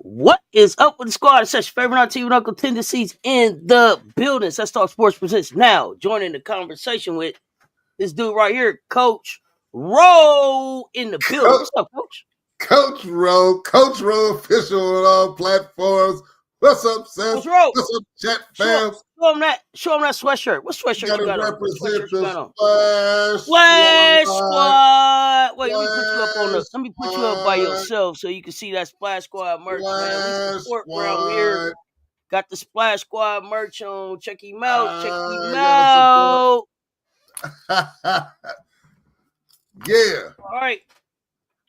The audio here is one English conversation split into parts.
What is up with the squad? It's such favorite on TV Uncle Tendencies in the building. Let's Talk Sports presents now. Joining the conversation with this dude right here, Coach Rowe in the building. What's up, Coach? Coach Rowe official on all platforms. What's up, Cess? Coach Rowe. What's up, chat fam? Show him that sweatshirt. What sweatshirt you got on? Represent the Splash Squad. Wait, let me put you up by yourself so you can see that Splash Squad merch, man. We support around here. Got the Splash Squad merch on. Check him out. Yeah. All right.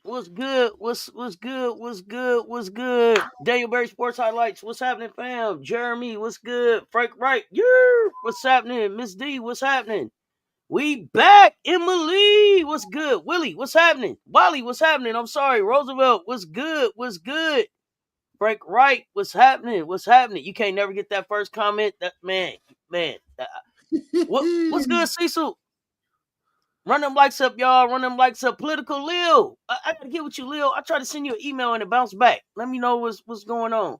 What's good? What's good? Daniel Berry Sports Highlights. What's happening, fam? Jeremy, what's good? Frank Wright, yeah. What's happening? Miss D, what's happening? We back. Emily, what's good? Willie, what's happening? Wally, what's happening? I'm sorry. Roosevelt, what's good? Frank Wright, what's happening? You can't never get that first comment. That man. What's good, Cecil? Run them likes up, y'all. Run them likes up. Political Lil. I gotta get with you, Lil. I tried to send you an email and it bounced back. Let me know what's going on.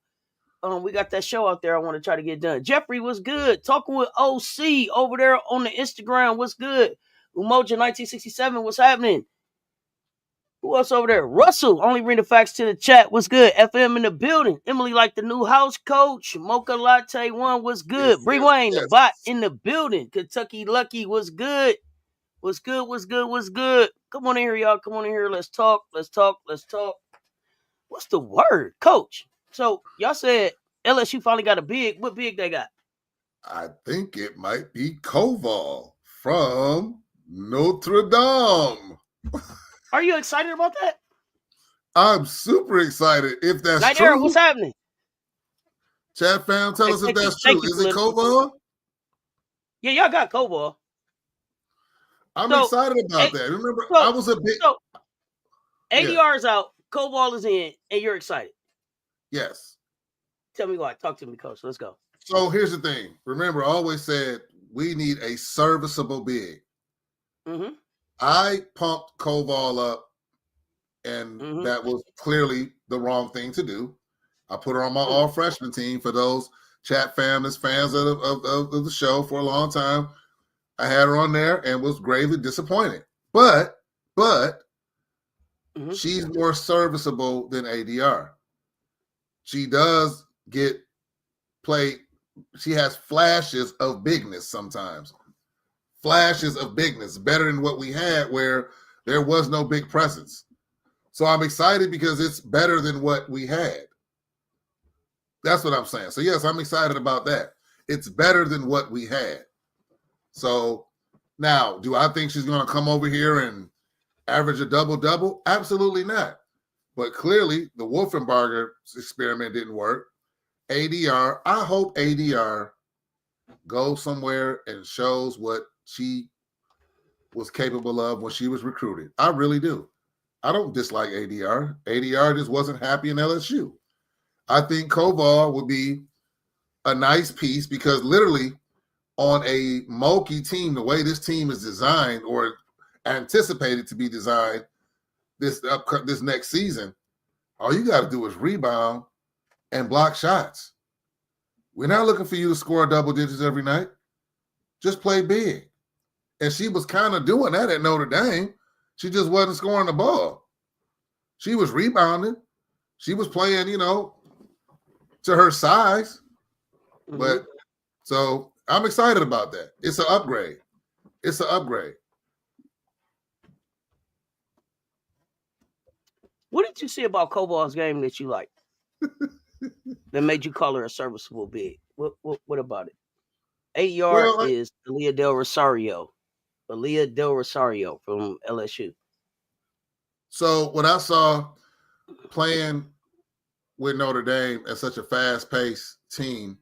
We got that show out there I want to try to get done. Jeffrey, what's good? Talking with OC over there on the Instagram. What's good? Umoja 1967, what's happening? Who else over there? Russell, only bring the facts to the chat. What's good? FM in the building. Emily, like the new house coach. Mocha Latte 1, what's good? Yes, Bree Wayne, the bot in the building. Kentucky Lucky, what's good? What's good? Come on in here, y'all. Come on in here. Let's talk. What's the word, Coach? So, y'all said LSU finally got a big. What big they got? I think it might be Koval from Notre Dame. Are you excited about that? I'm super excited. If that's Night true. Era, what's happening? Chat fam, tell us if that's true. Is it Koval? Yeah, y'all got Koval. I'm excited about that. Remember, I was a bit. ADR's out, Koval is in, and you're excited. Yes. Tell me why. Talk to me, Coach. Let's go. So here's the thing. Remember, I always said we need a serviceable big. Mm-hmm. I pumped Koval up, and that was clearly the wrong thing to do. I put her on my all-freshman team for those chat fans of the show for a long time. I had her on there and was gravely disappointed. But she's more serviceable than ADR. She does get played. She has flashes of bigness sometimes. Flashes of bigness, better than what we had where there was no big presence. So I'm excited because it's better than what we had. That's what I'm saying. So yes, I'm excited about that. It's better than what we had. So now, do I think she's going to come over here and average a double-double? Absolutely not. But clearly, the Wolfenbarger experiment didn't work. ADR, I hope ADR goes somewhere and shows what she was capable of when she was recruited. I really do. I don't dislike ADR. ADR just wasn't happy in LSU. I think Koval would be a nice piece because literally on a Moki team, the way this team is designed or anticipated to be designed this next season, all you got to do is rebound and block shots. We're not looking for you to score double digits every night. Just play big. And she was kind of doing that at Notre Dame. She just wasn't scoring the ball. She was rebounding. She was playing, to her size. But so I'm excited about that. It's an upgrade. What did you see about Koval's game that you liked? That made you call her a serviceable big? What about it? 8 yard is Aaliyah Del Rosario from LSU. So what I saw playing with Notre Dame at such a fast-paced team,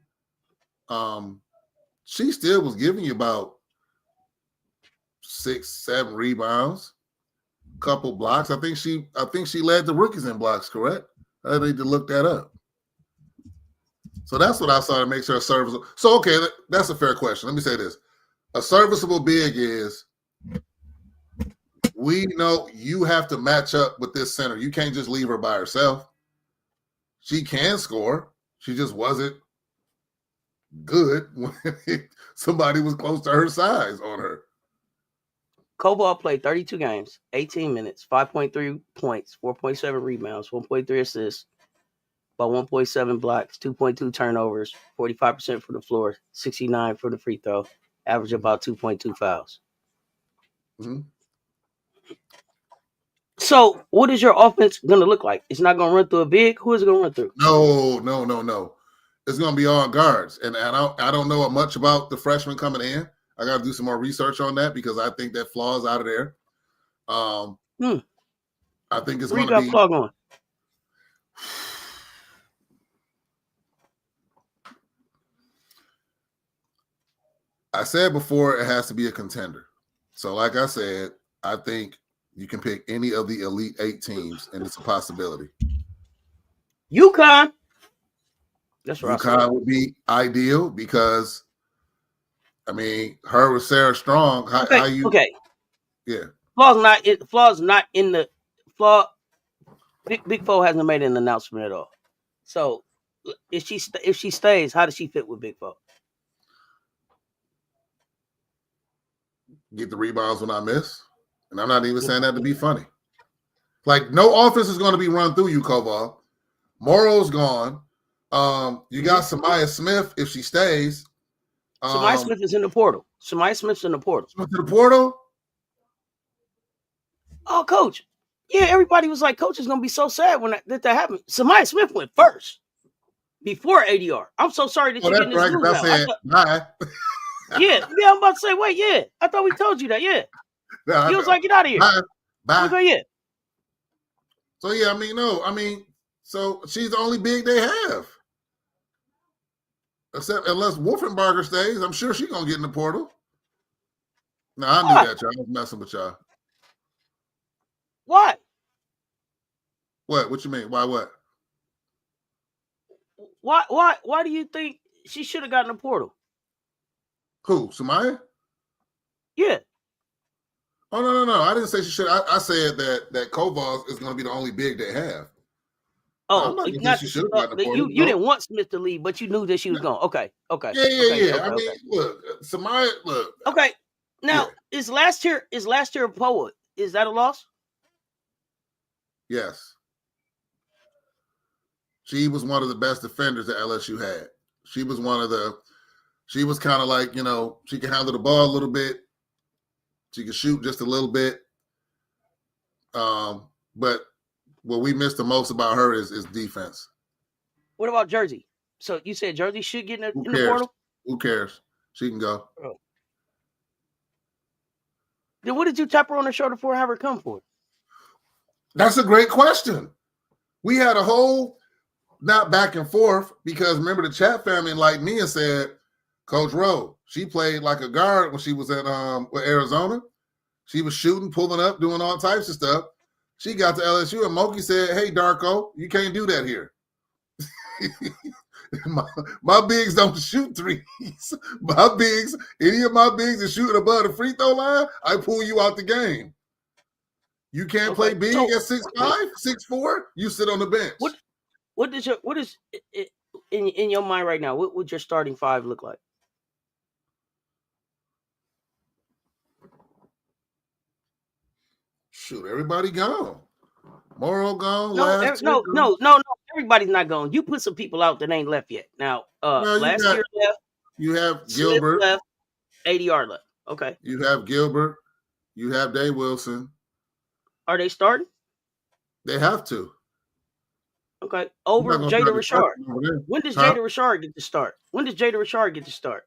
she still was giving you about 6-7 rebounds, a couple blocks. I think she led the rookies in blocks, correct? I need to look that up. So that's what I saw to make her serviceable. So, okay, that's a fair question. Let me say this. A serviceable big is we know you have to match up with this center. You can't just leave her by herself. She can score. She just wasn't good when somebody was close to her size on her. Koval played 32 games, 18 minutes, 5.3 points, 4.7 rebounds, 1.3 assists, about 1.7 blocks, 2.2 turnovers, 45% for the floor, 69 for the free throw, average about 2.2 fouls. Mm-hmm. So, what is your offense going to look like? It's not going to run through a big. Who is it going to run through? No. It's going to be all guards, and I don't know much about the freshmen coming in. I got to do some more research on that because I think that Flaw's out of there. I think it's going to be. Flaw going? I said before it has to be a contender. So, like I said, I think you can pick any of the Elite 8 teams, and it's a possibility. Yukon. That's right. Yukon would be ideal because, I mean, her with Sarah Strong. Okay. Yeah. Flaw's not in the Flaw. Big Four hasn't made an announcement at all. So, if she stays, how does she fit with Big Four? Get the rebounds when I miss. And I'm not even saying that to be funny. Like, no offense is going to be run through you, Koval. Morrow's gone. You got Samaya Smith if she stays. Samaya Smith is in the portal. Smith in the portal? Oh, Coach. Yeah, everybody was like, Coach is going to be so sad when that happened. Samaya Smith went first before ADR. I'm so sorry that you're getting this news now. Said, bye. Yeah, I'm about to say, wait, yeah. I thought we told you that, yeah. He was like, get out of here. Bye. Okay, yeah. So, yeah, so she's the only big they have. Except unless Wolfenbarger stays, I'm sure she's going to get in the portal. No, I knew that, y'all. I was messing with y'all. Why? What you mean? Why what? Why do you think she should have gotten the portal? Who? Samaya? Yeah. Oh, no. I didn't say she should. I said that Koval is going to be the only big they have. Oh, she should have gotten the portal. You didn't want Smith to leave, but you knew that she was gone. Okay. Yeah. Okay. Look, Samaya, look. Okay. Now, is last year a poet? Is that a loss? Yes. She was one of the best defenders that LSU had. She was kind of like, she could handle the ball a little bit. She could shoot just a little bit. But what we missed the most about her is defense. What about Jersey? So you said Jersey should get in the portal? Who cares? She can go. Oh. Then what did you tap her on the shoulder for and have her come for? That's a great question. We had a whole not back and forth because remember the chat family like me and said, Coach Rowe, she played like a guard when she was at with Arizona. She was shooting, pulling up, doing all types of stuff. She got to LSU and Moki said, hey, Darko, you can't do that here. my bigs don't shoot threes. Any of my bigs are shooting above the free throw line, I pull you out the game. You can't play big at 6'5", 6'4", you sit on the bench. What is in your mind right now? What would your starting five look like? Shoot, everybody gone. Morrow gone. No. Everybody's not gone. You put some people out that ain't left yet. Now, last year left. You have Gilbert left. ADR left. Okay. You have Gilbert. You have Dave Wilson. Are they starting? They have to. Okay. Over Jada Rashard. When does Jada Rashard get to start?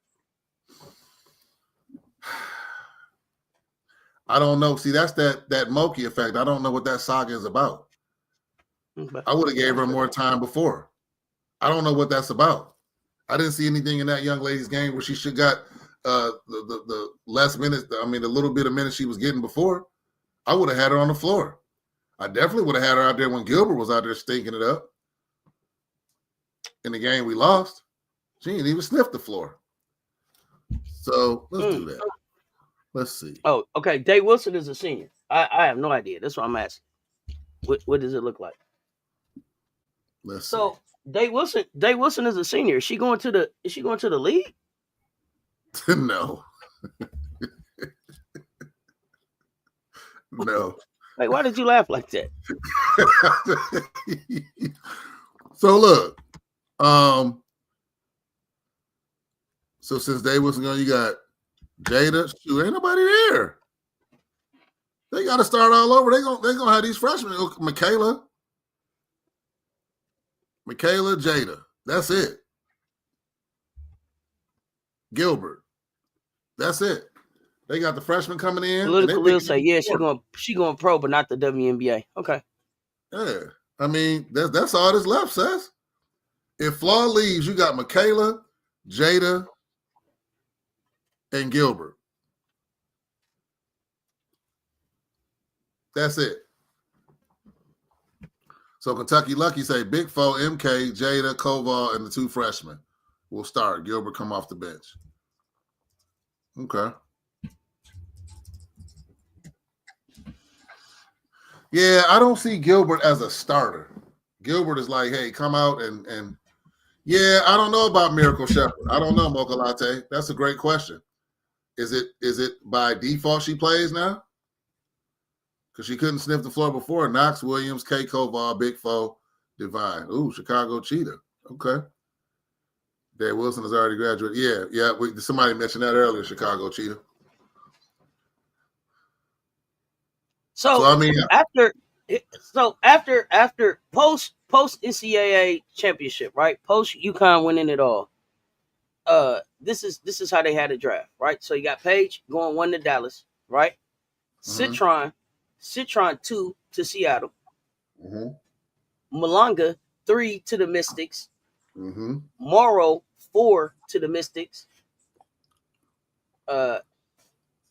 I don't know. See, that's that Moki effect. I don't know what that saga is about. Okay. I would have gave her more time before. I don't know what that's about. I didn't see anything in that young lady's game where she should got the less minutes. I mean, the little bit of minutes she was getting before. I would have had her on the floor. I definitely would have had her out there when Gilbert was out there stinking it up. In the game we lost, she didn't even sniff the floor. So let's do that. Let's see. Oh, okay. Dave Wilson is a senior. I have no idea. That's what I'm asking. What does it look like? Let's see. Dave Wilson is a senior. Is she going to the league? No. No. Like, why did you laugh like that? So look, so since Dave Wilson gone, you got Jada. Shoot, ain't nobody there. They got to start all over. They gonna have these freshmen. Michaela, Jada. That's it. Gilbert. That's it. They got the freshmen coming in. Political will say, yeah, she going pro, but not the WNBA. Okay. Yeah, I mean that's all that's left, Cess. If Flaw leaves, you got Michaela, Jada, and Gilbert. That's it. So Kentucky Lucky say Big Foe, MK, Jada, Koval, and the 2 freshmen will start. Gilbert come off the bench. Okay. Yeah, I don't see Gilbert as a starter. Gilbert is like, hey, come out and yeah, I don't know about Miracle Shepherd. I don't know, Mocha Latte. That's a great question. Is it by default she plays now? Because she couldn't sniff the floor before. Knox, Williams, K. Koval, Big Foe, Divine. Ooh, Chicago Cheetah. Okay. Dave Wilson has already graduated. Yeah. Somebody mentioned that earlier, Chicago Cheetah. So I mean, after post NCAA championship, right? Post Yukon winning it all. This is how they had a draft, right? So you got Paige going 1 to Dallas, right? Mm-hmm. Citron 2 to Seattle. Mm-hmm. Malanga 3 to the Mystics. Mm-hmm. Morrow 4 to the Mystics.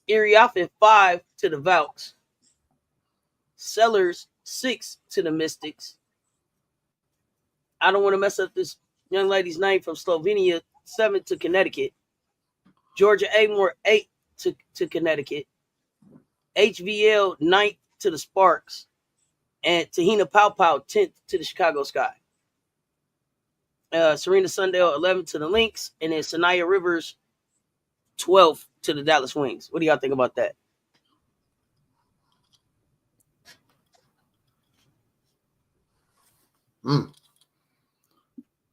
Iriafe 5 to the Valks. Sellers 6 to the Mystics. I don't want to mess up this young lady's name from Slovenia. 7 to Connecticut. Georgia Amore 8 to Connecticut. HVL 9th to the Sparks. And Tahina Pau 10th to the Chicago Sky. Serena Sundale 11th to the Lynx. And then Sanaya Rivers 12th to the Dallas Wings. What do y'all think about that?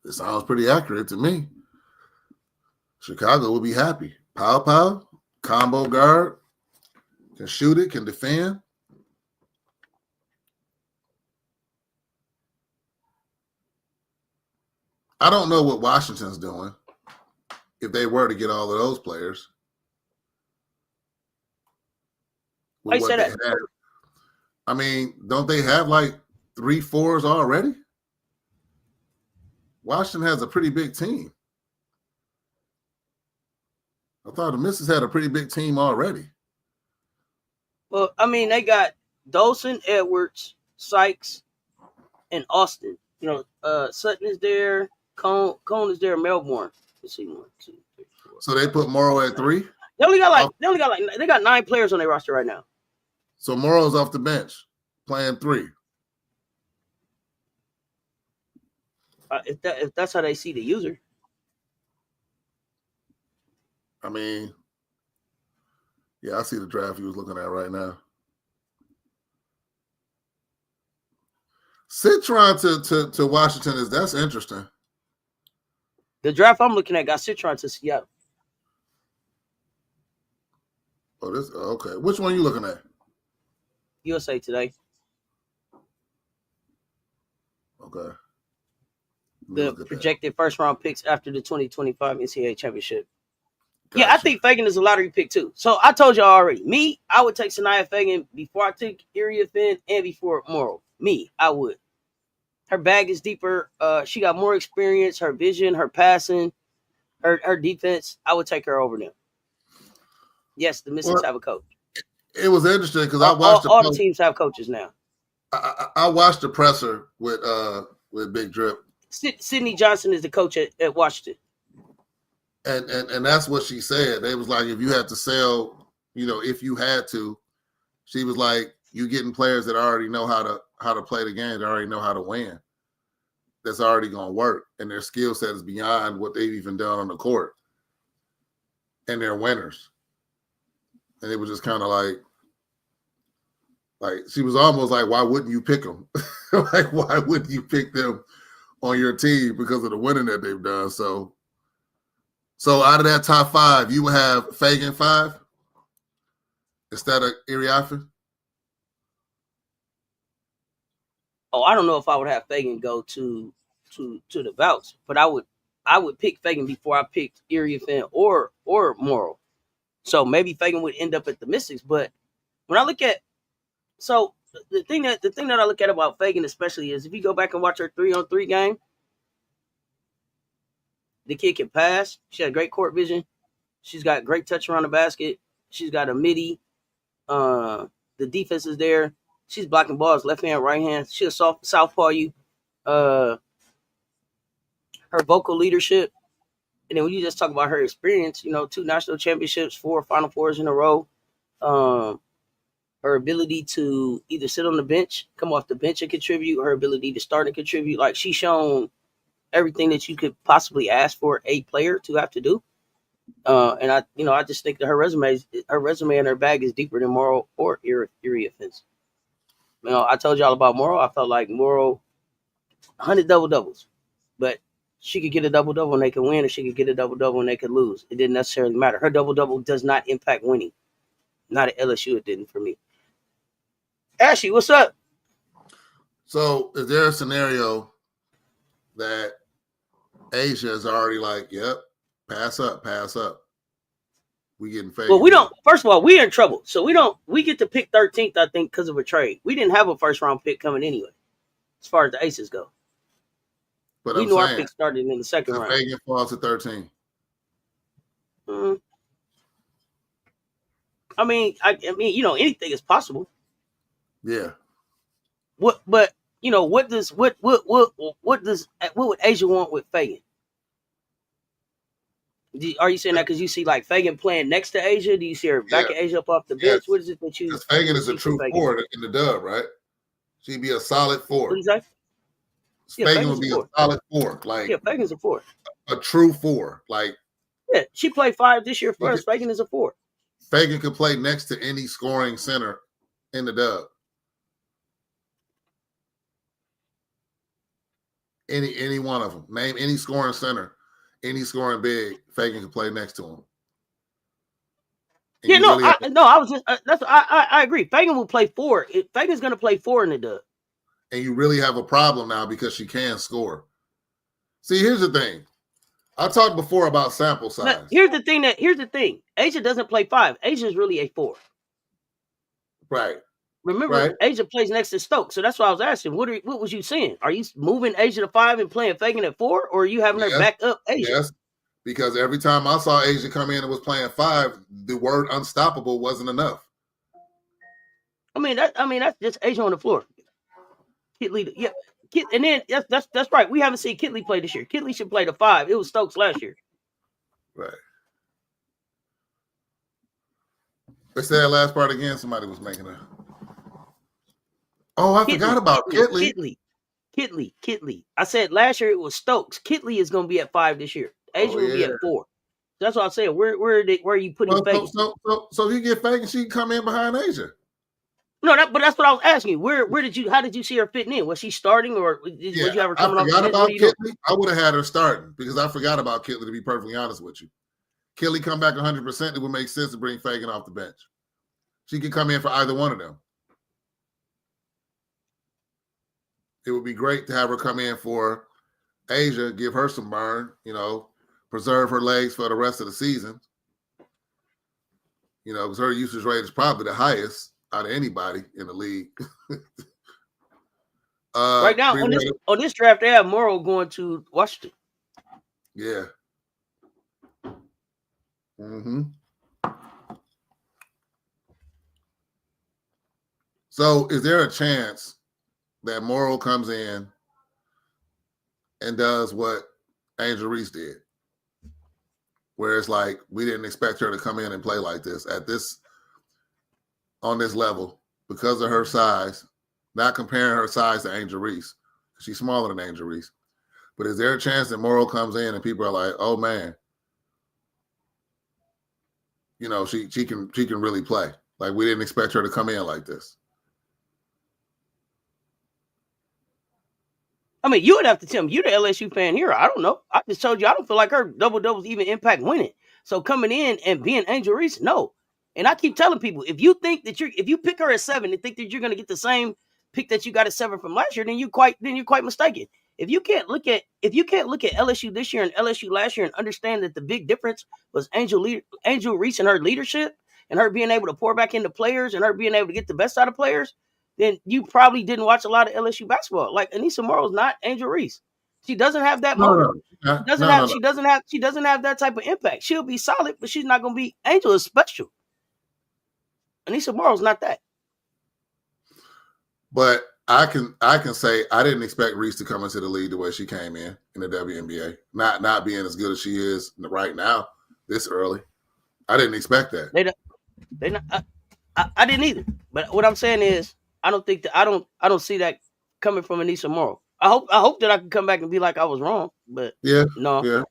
It sounds pretty accurate to me. Chicago will be happy. Pow, combo guard, can shoot it, can defend. I don't know what Washington's doing if they were to get all of those players. I said that. I mean, don't they have like 3 4s already? Washington has a pretty big team. I thought the Misses had a pretty big team already. Well, I mean, they got Dolson, Edwards, Sykes, and Austin. You know, Sutton is there, Cone is there, Melbourne. Let's see, 1, 2, 3, 4. So they put Morrow at 3. They got 9 players on their roster right now. So Morrow's off the bench, playing 3. If that's how they see the user. I mean, yeah, I see the draft he was looking at right now. Citron to Washington that's interesting. The draft I'm looking at got Citron to Seattle. Okay. Which one are you looking at? USA Today. Okay. The projected first round picks after the 2025 NCAA championship. Gotcha. Yeah, I think Fagan is a lottery pick too. So I told y'all already. Me, I would take Sanaya Fagan before I took Iria Finn and before Morrow. Me, I would. Her bag is deeper. She got more experience. Her vision, her passing, her defense. I would take her over them. Yes, the Mystics have a coach. It was interesting because I watched all the teams have coaches now. I watched the presser with Big Drip. Sydney Johnson is the coach at Washington. And that's what she said. They was like, if you had to sell, if you had to, she was like, you getting players that already know how to play the game, that already know how to win. that's already going to work, and their skill set is beyond what they've even done on the court, and they're winners. And it was just kind of like she was almost like, why wouldn't you pick them? Like, why wouldn't you pick them on your team because of the winning that they've done? So out of that top 5, you would have Fagan 5 instead of Iriafen? Oh, I don't know if I would have Fagan go to the bouts, but I would pick Fagan before I picked Iriafen or Morrow. So maybe Fagan would end up at the Mystics. But when I look at the thing that I look at about Fagan especially is if you go back and watch her 3-on-3 game, the kid can pass. She has great court vision. She's got great touch around the basket. She's got a midi. The defense is there. She's blocking balls left hand, right hand. She'll southpaw you. Her vocal leadership. And then when you just talk about her experience, 2 national championships, 4 Final Fours in a row. Her ability to either sit on the bench, come off the bench and contribute, her ability to start and contribute. Like, she's shown everything that you could possibly ask for a player to have to do. And I just think that her resume and her bag is deeper than Morrow or Iriafen's. I told y'all about Morrow. I felt like Morrow 100 double-doubles. But she could get a double-double and they could win, or she could get a double-double and they could lose. It didn't necessarily matter. Her double-double does not impact winning. Not at LSU, it didn't for me. Ashley, what's up? So is there a scenario that Asia is already like, yep, pass up. We getting favored? Well, we don't. First of all, we're in trouble. So we get to pick 13th, I think, because of a trade. We didn't have a first-round pick coming anyway, as far as the Aces go. But we knew our pick started in the second round. Fagan falls to 13. I mean, anything is possible. Yeah. What would Asia want with Fagan? Are you saying that because you see like Fagan playing next to Asia? Do you see her backing Asia up off the bench? What is it that you? Because Fagan is a true forward in the dub, right? She'd be a solid forward. Fagan would be a solid forward. Fagan's a forward. A true forward. She played 5 this year for us. Fagan is a forward. Fagan could play next to any scoring center in the dub. Any one of them. Name any scoring center, any scoring big. Fagan could play next to him. I agree. Fagan will play 4. Fagan's going to play 4 in the dub. And you really have a problem now because she can score. See, here's the thing. I talked before about sample size. Now, here's the thing. Asia doesn't play 5. Asia is really a 4. Right. Remember, Asia plays next to Stokes, so that's why I was asking. What was you saying? Are you moving Asia to 5 and playing Fagan at 4, or are you having her back up Asia? Yes, because every time I saw Asia come in and was playing 5, the word unstoppable wasn't enough. I mean that's just Asia on the floor. Kitley, yeah. And then that's right. We haven't seen Kitley play this year. Kitley should play the 5. It was Stokes last year. Right. Let's say that last part again. Somebody was making a. Oh, I forgot about Kitley. Kitley. I said last year it was Stokes. Kitley is going to be at 5 this year. Asia will be at 4. That's what I'm saying. Where are you putting Fagan? So if you get Fagan, she can come in behind Asia. No, but that's what I was asking. How did you see her fitting in? Was she starting, or would you have her coming off? I forgot about Kitley. I would have had her starting because I forgot about Kitley, to be perfectly honest with you. Kitley come back 100%, it would make sense to bring Fagan off the bench. She could come in for either one of them. It would be great to have her come in for Asia, give her some burn, preserve her legs for the rest of the season. Because her usage rate is probably the highest out of anybody in the league. Right now, on this draft, they have Morrow going to Washington. Yeah. Mm-hmm. So is there a chance that Morrow comes in and does what Angel Reese did? Where it's like, we didn't expect her to come in and play like this on this level because of her size, not comparing her size to Angel Reese. She's smaller than Angel Reese. But is there a chance that Morrow comes in and people are like, oh man, you know, she can really play. Like we didn't expect her to come in like this. I mean, you would have to tell me. You're the LSU fan here. I don't know. I just told you I don't feel like her double-doubles even impact winning. So coming in and being Angel Reese, no. And I keep telling people, if you pick her at 7 and think that you're going to get the same pick that you got at 7 from last year, then you're quite mistaken. If you can't look at LSU this year and LSU last year and understand that the big difference was Angel Reese and her leadership and her being able to pour back into players and her being able to get the best out of players, then you probably didn't watch a lot of LSU basketball. Like Anissa Morrow's not Angel Reese. She doesn't have that motor. No. She doesn't have that type of impact. She'll be solid, but she's not going to be. Angel is special. Anissa Morrow's not that. But I can say I didn't expect Reese to come into the league the way she came in the WNBA. Not being as good as she is right now this early. I didn't expect that. They not. I didn't either. But what I'm saying is, I don't think that I don't see that coming from Anissa Morrow. I hope that I can come back and be like I was wrong, but no,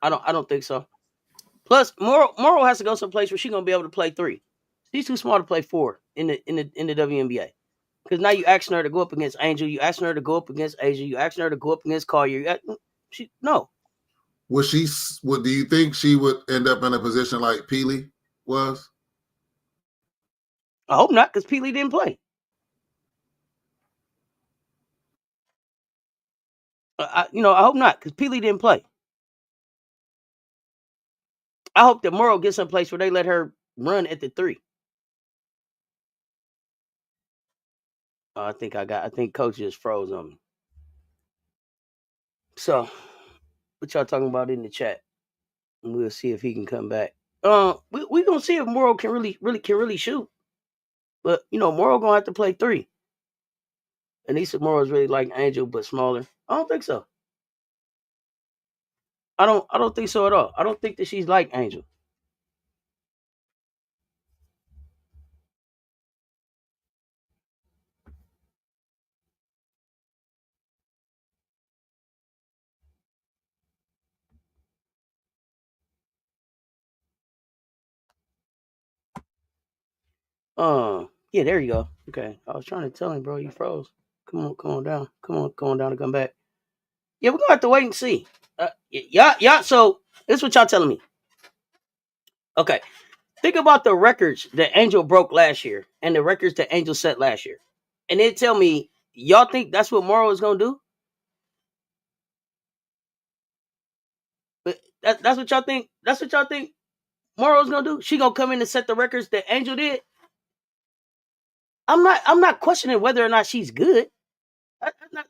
I don't think so. Plus, Morrow has to go someplace where she's gonna be able to play 3. She's too small to play 4 in the WNBA. Because now you asking her to go up against Angel, you asking her to go up against Asia, you asking her to go up against Collier. No. Do you think she would end up in a position like Peely was? I hope not, because Peely didn't play. I hope not, because Peely didn't play. I hope that Morrow gets someplace where they let her run at the 3. I think coach just froze on me. So, what y'all talking about in the chat? And we'll see if he can come back. We gonna see if Morrow can really shoot. But Morrow gonna have to play 3. Anissa Morrow is really like Angel, but smaller. I don't think so. I don't think so at all. I don't think that she's like Angel. Yeah, there you go. Okay, I was trying to tell him, bro, you froze. Come on down. Come on down and come back. Yeah, we're gonna have to wait and see. Yeah. So this is what y'all telling me. Okay, think about the records that Angel broke last year and the records that Angel set last year, and then tell me y'all think that's what Morrow is gonna do. But that's what y'all think. That's what y'all think Morrow's gonna do. She gonna come in and set the records that Angel did. I'm not questioning whether or not she's good.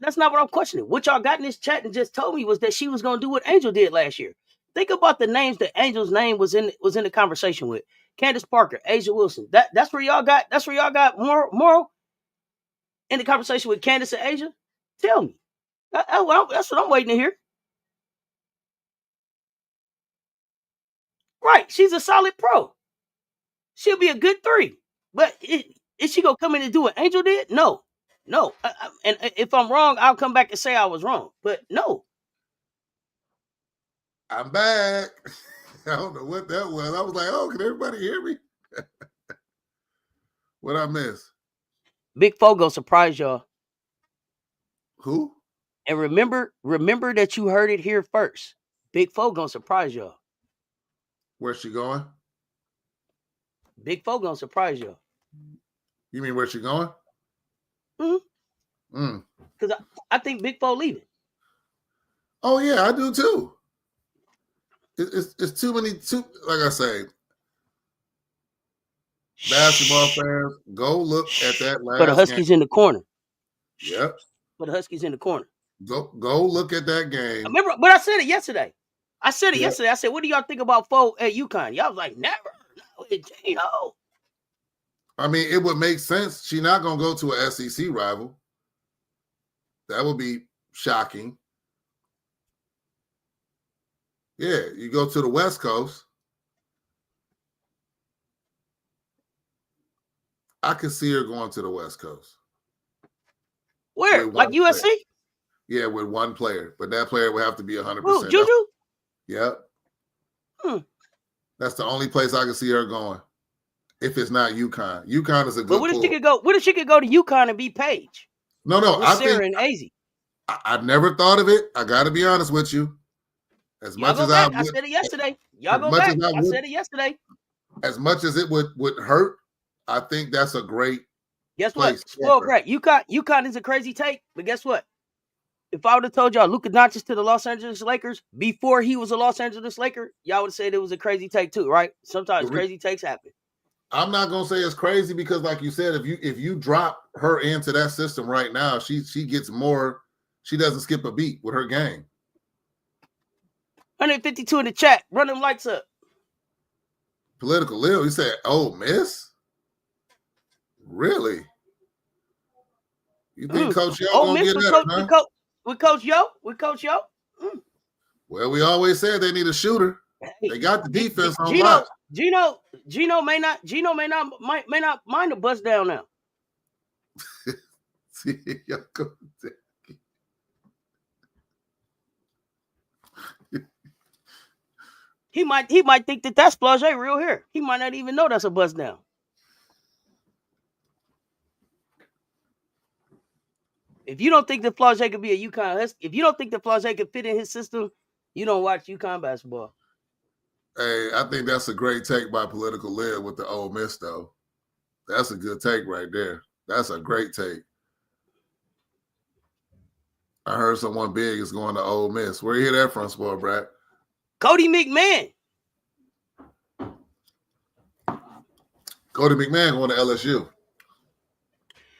That's not what I'm questioning. What y'all got in this chat and just told me was that she was gonna do what Angel did last year. Think about the names that Angel's name was in the conversation with. Candace Parker, Asia Wilson. That's where y'all got Morrow in the conversation with Candace and Asia. Tell me. That's what I'm waiting to hear. Right. She's a solid pro. She'll be a good 3. But is she gonna come in and do what Angel did? No. And if I'm wrong, I'll come back and say I was wrong. But no. I'm back. I don't know what that was. I was like, oh, can everybody hear me? What I miss? Big Fogo surprised y'all. Who? And remember that you heard it here first. Big Fogo gonna surprise y'all. Where's she going? Big Fogo gonna surprise y'all. You mean where's she going? Because I think Big Fogo leaving. Oh yeah, I do too. It's too many. Like I say, basketball fans, go look at that last. For the Huskies in the corner. Yep. For the Huskies in the corner. Go look at that game. I remember, but I said it yesterday. I said, what do y'all think about Fogo at Yukon? Y'all was like, never. No, I mean, it would make sense. She's not gonna go to an SEC rival. That would be shocking. Yeah, you go to the West Coast. I could see her going to the West Coast. Where? Like USC? Yeah, with one player, but that player would have to be 100%. Ooh, Juju? Yep. Hmm. That's the only place I can see her going. If it's not Yukon. Yukon is a But good what if pull. she could go? What if she could go to Yukon and be Paige? No, With I Sarah think and AZ. I've never thought of it. I got to be honest with you. As Y'all much go as back. I I would, said it yesterday. Y'all as go much back. as I I would, said it yesterday. as much as it would hurt, I think that's a great Guess what? place. Spoiled brat. Yukon is a crazy take, but guess what? If I would have told y'all Luka Doncic to the Los Angeles Lakers before he was a Los Angeles Laker, y'all would have said it was a crazy take too, right? Sometimes crazy takes happen. I'm not gonna say it's crazy because, like you said, if you drop her into that system right now, she gets more. She doesn't skip a beat with her game. 152 in the chat. Run them lights up. Political Lil, he said, "Oh, Miss, really? You think Coach Yo gonna Miss get with that? Coach, with Coach Yo? With Coach Yo? Well, we always said they need a shooter. Hey, they got the defense on watch. Gino may not mind the bust down now. He might think that that's Flage real here. He might not even know that's a bust down. If you don't think that Flage could be a Yukon, if you don't think that Flage could fit in his system, you don't watch Yukon basketball. Hey, I think that's a great take by Political Lil with the Ole Miss, though. That's a good take right there. That's a great take. I heard someone big is going to Ole Miss. Where you hear that from, Spoiled Brat? Cody McMahon. Cody McMahon going to LSU.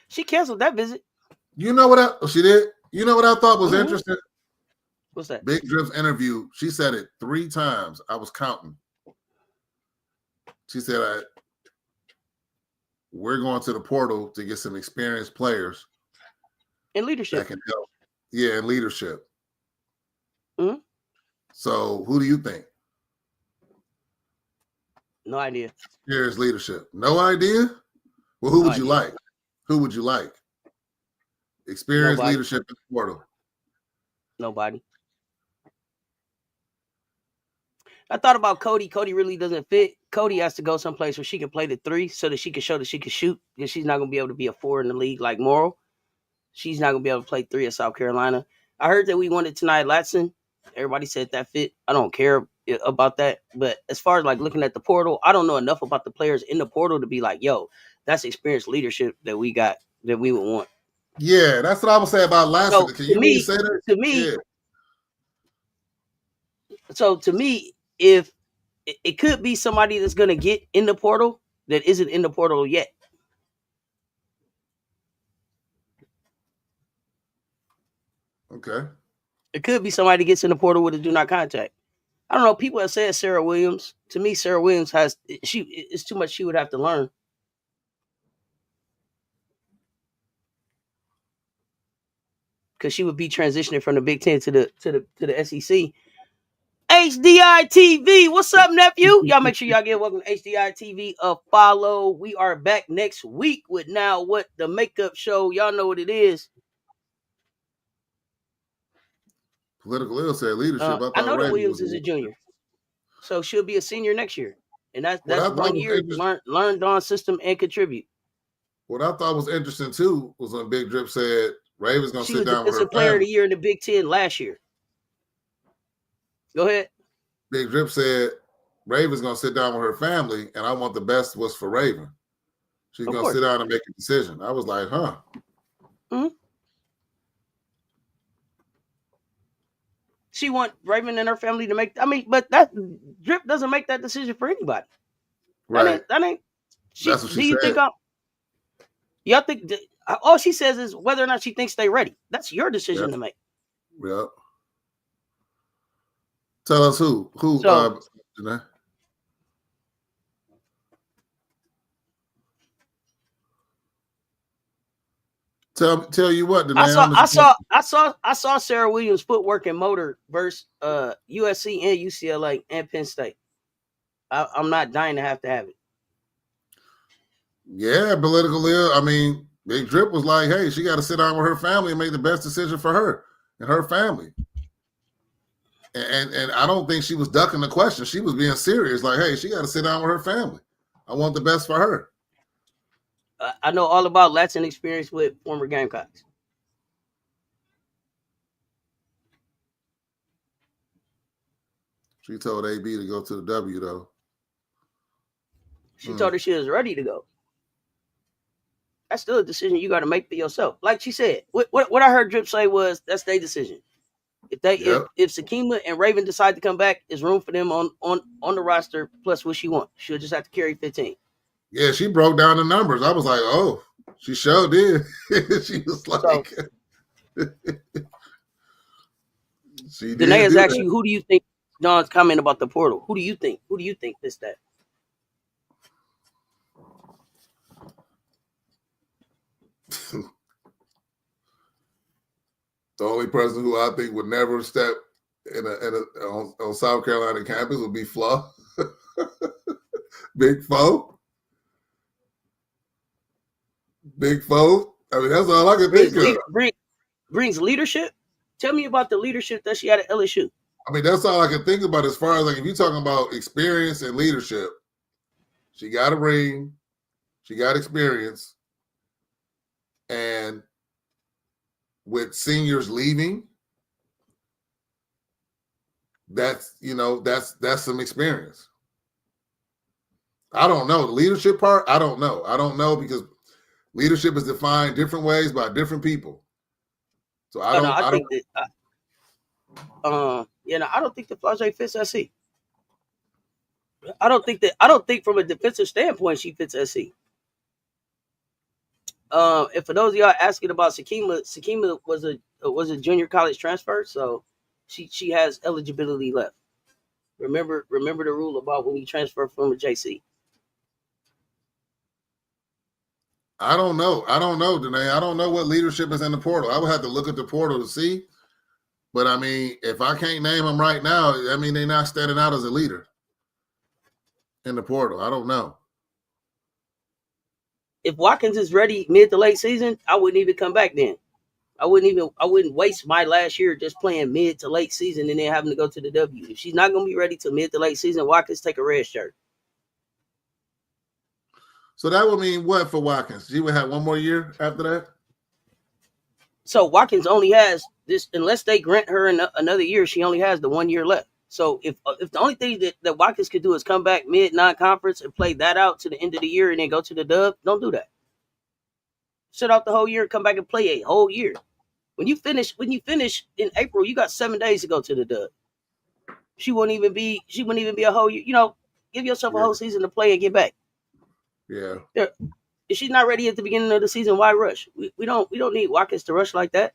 She canceled that visit. You know what she did? You know what I thought was interesting? What's that? Big Drip's interview. She said it 3 times. I was counting. She said, we're going to the portal to get some experienced players. In leadership. That can help. Yeah, in leadership. Mm-hmm. So who do you think? No idea. Experienced leadership. No idea? Well, who would you like? Who would you like? Experienced leadership in the portal. Nobody. I thought about Cody. Cody really doesn't fit. Cody has to go someplace where she can play the 3 so that she can show that she can shoot. Because she's not going to be able to be a 4 in the league like Morrow. She's not going to be able to play 3 at South Carolina. I heard that we wanted Tania Latson. Everybody said that fit. I don't care about that. But as far as like looking at the portal, I don't know enough about the players in the portal to be like, yo, that's experienced leadership that we got that we would want. Yeah, that's what I would say about Latson. So Can you really say that? So to me, if it could be somebody that's going to get in the portal that isn't in the portal yet. Okay. It could be somebody that gets in the portal with a do not contact. I don't know. People have said Sarah Williams. To me, Sarah Williams it's too much she would have to learn. Because she would be transitioning from the Big Ten to the SEC. HDI TV, what's up, nephew? Y'all make sure y'all get welcome to HDI TV a follow. We are back next week with Now What the Makeup Show. Y'all know what it is. Political Ill said leadership. I know that Williams is a junior, so she'll be a senior next year, and that's 1 year learned on system and contribute. What I thought was interesting too was when Big Drip said Raven's going to sit down with her family. Player of the year in the Big Ten last year. Go ahead. Big Drip said Raven's going to sit down with her family, and I want the best was for Raven. She's going to sit down and make a decision. I was like, huh. Mm-hmm. She want Raven and her family to make. But that Drip doesn't make that decision for anybody. Right. That ain't. That's what she said. Do you think y'all think all she says is whether or not she thinks they're ready? That's your decision to make. Yep. Tell us who. Tell you what. I saw Sarah Williams' footwork and motor versus USC and UCLA and Penn State. I'm not dying to have it. Yeah, Political Ill. I mean, Big Drip was like, hey, she got to sit down with her family and make the best decision for her. and her family. And I don't think she was ducking the question. She was being serious. Like, hey, she got to sit down with her family. I want the best for her. I know all about Latin experience with former Gamecocks. She told AB to go to the W, though. She told her she was ready to go. That's still a decision you got to make for yourself. Like she said, what I heard Drip say was that's their decision. If Sakima and Raven decide to come back, there's room for them on the roster plus what she wants. She'll just have to carry 15. Yeah, she broke down the numbers. I was like, oh, she sure did. She was like, she did. Danae's asked you, who do you think? Don's comment about the portal. Who do you think? Who do you think this that? The only person who I think would never step on South Carolina campus would be Flo. Big Fo. Big Fo. I mean, that's all I can think of. Brings leadership. Tell me about the leadership that she had at LSU. I mean, that's all I can think about as far as like if you're talking about experience and leadership. She got a ring. She got experience. And with seniors leaving, that's some experience. I don't know. The leadership part, I don't know. I don't know because leadership is defined different ways by different people. So I don't think the Flau'jae fits SC. I don't think from a defensive standpoint she fits SC. And for those of y'all asking about Sakima was a junior college transfer, so she has eligibility left. Remember the rule about when you transfer from a JC. I don't know, Danae. I don't know what leadership is in the portal. I would have to look at the portal to see. But I mean, if I can't name them right now, I mean they're not standing out as a leader in the portal. I don't know. If Watkins is ready mid to late season, I wouldn't even come back then. I wouldn't waste my last year just playing mid to late season and then having to go to the W. If she's not going to be ready to mid to late season, Watkins take a red shirt. So that would mean what for Watkins? She would have one more year after that? So Watkins only has this, unless they grant her another year, she only has the 1 year left. So if the only thing that Watkins could do is come back mid non-conference and play that out to the end of the year and then go to the dub, don't do that. Sit out the whole year and come back and play a whole year. When you finish in April, you got 7 days to go to the dub. She wouldn't even be a whole year. Give yourself a whole season to play and get back. Yeah. If she's not ready at the beginning of the season, why rush? We don't need Watkins to rush like that.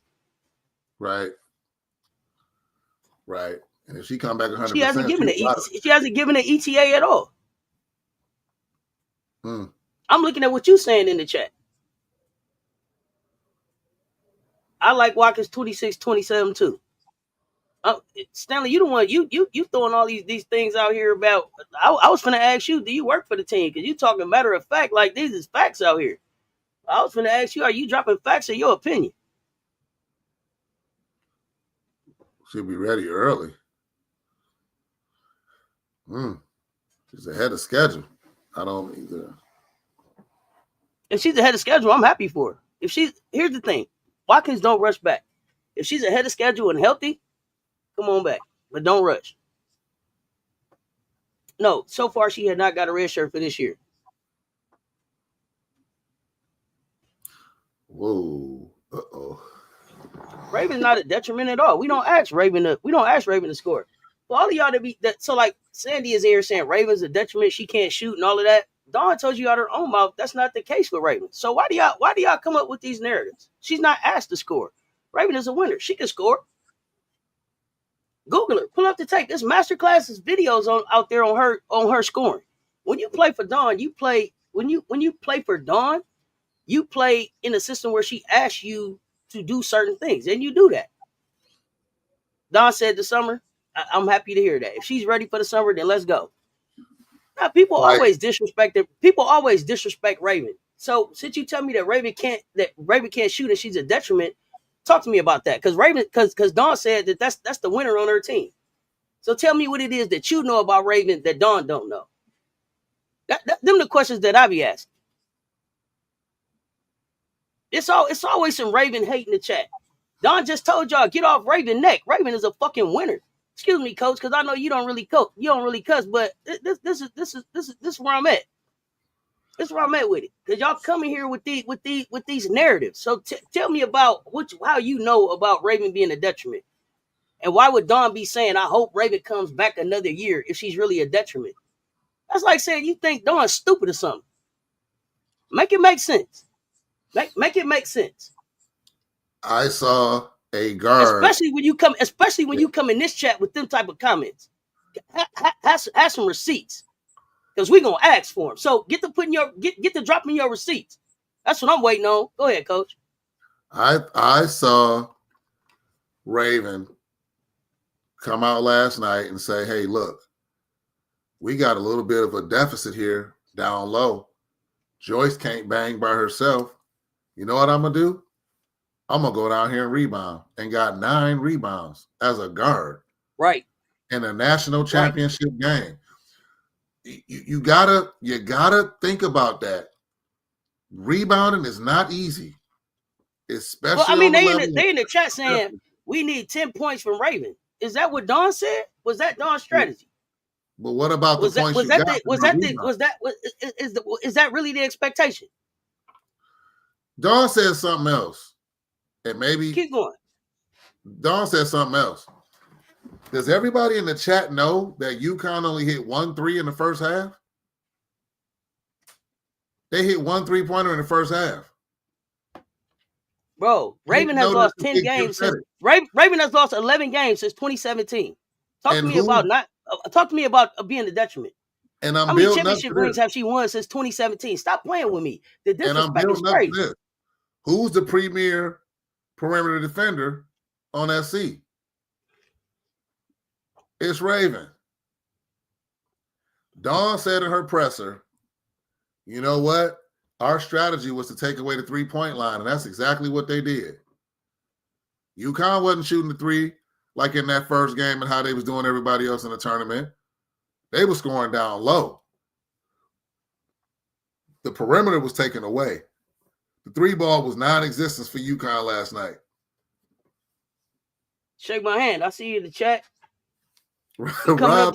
Right. And if she come back 100%, she hasn't given an ETA at all. I'm looking at what you're saying in the chat. I like Watkins 26, 27 too. Stanley, you the one you throwing all these things out here about. I was finna ask you, do you work for the team? Because you talking matter of fact, like these is facts out here. I was finna ask you, are you dropping facts or your opinion? She'll be ready early. She's ahead of schedule. I don't either. If she's ahead of schedule, I'm happy for her. Here's the thing, Watkins don't rush back. If she's ahead of schedule and healthy, come on back, but don't rush. No, so far she had not got a red shirt for this year. Whoa. Uh-oh. Raven's not a detriment at all. We don't ask Raven to score. For all of y'all so like Sandy is here saying Raven's a detriment, she can't shoot and all of that. Dawn told you out her own mouth that's not the case with Raven. So why do y'all come up with these narratives? She's not asked to score. Raven is a winner. She can score. Google her. Pull up the tape. There's masterclasses videos out there on her scoring. When you play for Dawn, when you play for Dawn, you play in a system where she asks you to do certain things, and you do that. Dawn said the summer. I'm happy to hear that. If she's ready for the summer, then let's go. Now, people always disrespect Raven. So since you tell me that Raven can't shoot and she's a detriment, Talk to me about that, because Raven, because Dawn said that that's the winner on her team. So tell me what it is that you know about Raven that Dawn don't know. Them the questions that I be asking. It's always some Raven hate in the chat. Dawn just told y'all, get off Raven neck. Raven is a fucking winner. Excuse me, coach, because I know you don't really coach. You don't really cuss, but this is where I'm at. This is where I'm at with it. Because y'all coming here with these narratives. So tell me about how you know about Raven being a detriment. And why would Dawn be saying, I hope Raven comes back another year if she's really a detriment? That's like saying you think Dawn's stupid or something. Make it make sense. Make it make sense. I saw a guard. Especially when you come in this chat with them type of comments. Have some receipts. Because we're gonna ask for them. So get to dropping your receipts. That's what I'm waiting on. Go ahead, coach. I saw Raven come out last night and say, hey, look, we got a little bit of a deficit here down low. Joyce can't bang by herself. You know what I'm going to do? I'm going to go down here and rebound, and got 9 rebounds as a guard. Right. In a national championship game. You gotta think about that. Rebounding is not easy. Especially well, I mean, they in the chat saying we need 10 points from Raven. Is that what Dawn said? Was that Dawn's strategy? But what about the points you got? Is that really the expectation? Dawn said something else. And maybe keep going. Dawn said something else. Does everybody in the chat know that Yukon only hit 1 3 in the first half? They hit 1 3-pointer in the first half. Bro, Raven has lost 10 games since Raven has lost 11 games since 2017. Talk to me about being the detriment. And I'm how many championship rings have she won since 2017? Stop playing with me. The disrespect is crazy. Who's the premier perimeter defender on SC? It's Raven. Dawn said in her presser, you know what? Our strategy was to take away the 3-point line, and that's exactly what they did. Yukon wasn't shooting the 3 like in that first game and how they was doing everybody else in the tournament. They were scoring down low. The perimeter was taken away. The 3-ball was non-existent for Yukon last night. Shake my hand. I see you in the chat. Rob,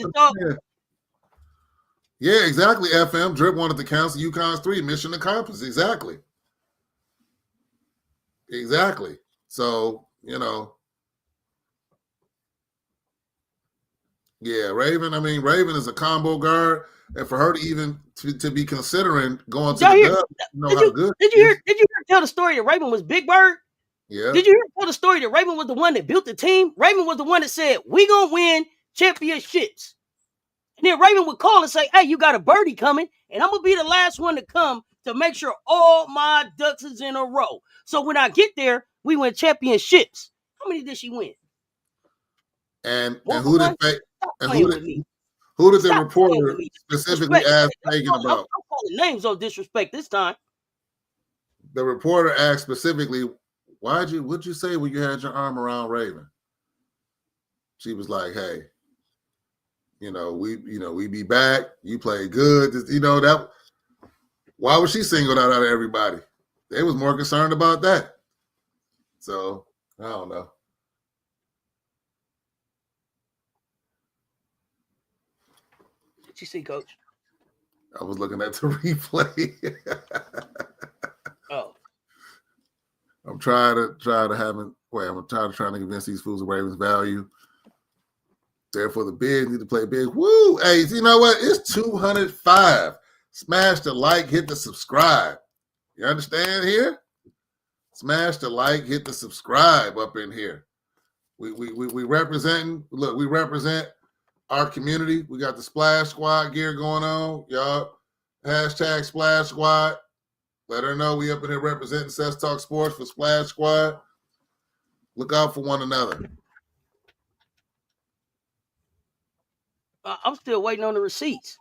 yeah, exactly. FM Drip wanted to cancel Yukon's 3. Mission accomplished. Exactly. So yeah, Raven. I mean, Raven is a combo guard, and for her to even to be considering going to the dub, did you hear tell the story that Raven was Big Bird? Yeah. Did you hear tell the story that Raven was the one that built the team? Raven was the one that said we gonna win championships. And then Raven would call and say, hey, you got a birdie coming, and I'm going to be the last one to come to make sure all my ducks is in a row. So when I get there, we win championships. How many did she win? And who did the reporter specifically ask Fagan about? I'm calling names on disrespect this time. The reporter asked specifically, what'd you say when you had your arm around Raven? She was like, hey, we be back. You play good. That. Why was she singled out of everybody? They was more concerned about that. So I don't know. What you see, Coach? I was looking at the replay. Oh. I'm trying to convince these fools of Ravens value. Therefore, the bigs need to play big. Woo! Hey, you know what? It's 205. Smash the like, hit the subscribe. You understand here? Smash the like, hit the subscribe up in here. We representing. Look, we represent our community. We got the Splash Squad gear going on. Y'all, hashtag Splash Squad. Let her know we up in here representing Cess Talk Sports for Splash Squad. Look out for one another. I'm still waiting on the receipts.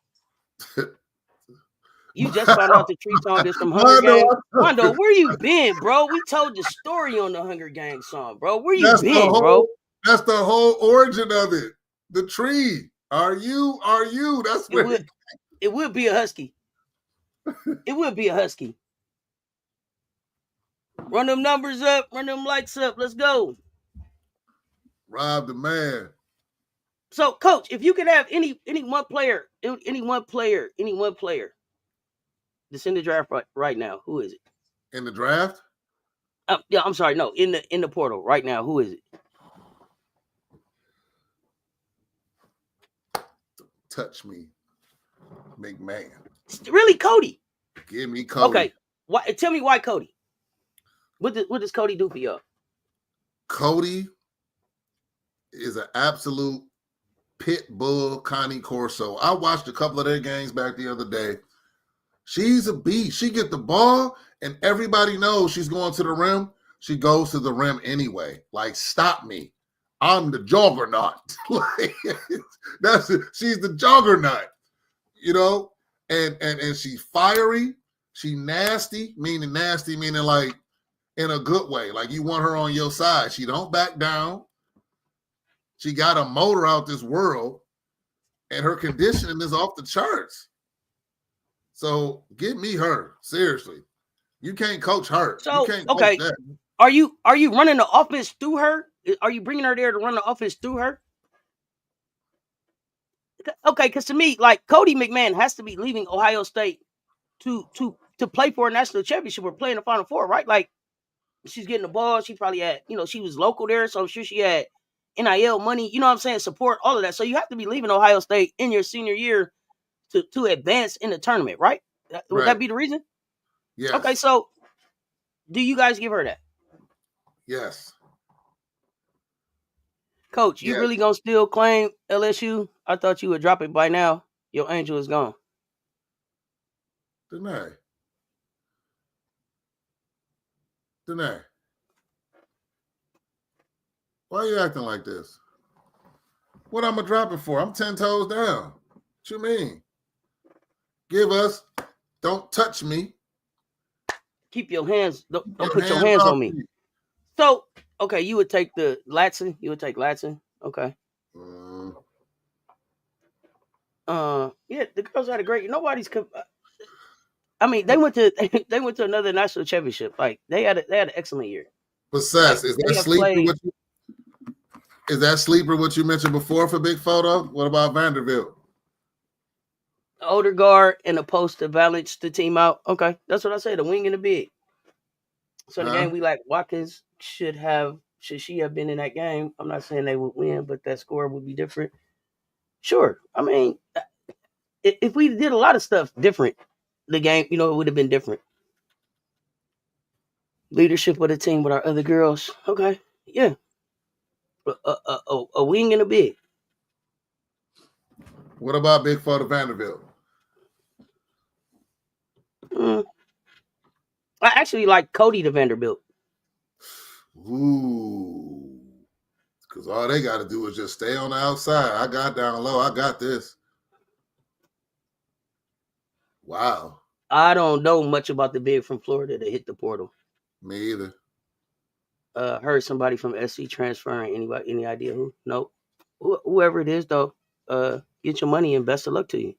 You just found out the Tree song is from Hunger Mondo, Games. Mondo, where you been, bro? We told the story on the Hunger Games song, bro. Where you been, bro? That's the whole origin of it. The tree. Are you? That's where it would be a husky. It would be a husky. Run them numbers up, run them likes up. Let's go. Rob the man. So, Coach, if you could have any one player that's in the draft right now, who is it? In the draft? Yeah, I'm sorry, no, in the portal right now, who is it? Touch me, McMahon. Really, Cody? Give me Cody. Okay, tell me why Cody. What does Cody do for y'all? Cody is an absolute pit bull Connie Corso. I watched a couple of their games back the other day. She's a beast. She get the ball, and everybody knows she's going to the rim. She goes to the rim anyway. Like, stop me. I'm the juggernaut. Like, she's the juggernaut, you know? And she's fiery. She nasty meaning like in a good way. Like, you want her on your side. She don't back down. She got a motor out this world, and her conditioning is off the charts. So give me her. Seriously. You can't coach her. So, you can't okay. coach that. Are you running the offense through her? Are you bringing her there to run the offense through her? Okay, because to me, like, Cody McMahon has to be leaving Ohio State to play for a national championship or play in the Final Four, right? Like, she's getting the ball. She probably had, she was local there, so I'm sure she had NIL money, you know what I'm saying, support, all of that. So you have to be leaving Ohio State in your senior year to advance in the tournament, right? Would that be the reason? Yes. Okay, so do you guys give her that? Yes. Coach, you really gonna still claim LSU? I thought you would drop it by now. Your angel is gone. Danae. Why are you acting like this? What I'm gonna drop it for? I'm 10 toes down. What you mean? Give us, don't touch me. Keep your hands, don't put your hands on me. So, okay, you would take the Latson. You would take Latson. Okay. Yeah, the girls had a great. Nobody's. I mean, they went to another national championship. Like, they had an excellent year. But Cess, like, is that sleeper what you mentioned before for Big Photo? What about Vanderbilt? Older guard and a post to balance the team out. Okay, that's what I said. The wing and the big. So the game we like Watkins should she have been in that game? I'm not saying they would win, but that score would be different. Sure. I mean, if we did a lot of stuff different, the game, it would have been different. Leadership of the team with our other girls. Okay. Yeah. A wing and a big. What about Big Photo Vanderbilt? I actually like Cody to Vanderbilt. Ooh. Because all they got to do is just stay on the outside. I got down low. I got this. Wow. I don't know much about the big from Florida that hit the portal. Me either. Heard somebody from SC transferring. Anybody? Any idea who? Nope. Whoever it is, though, get your money and best of luck to you.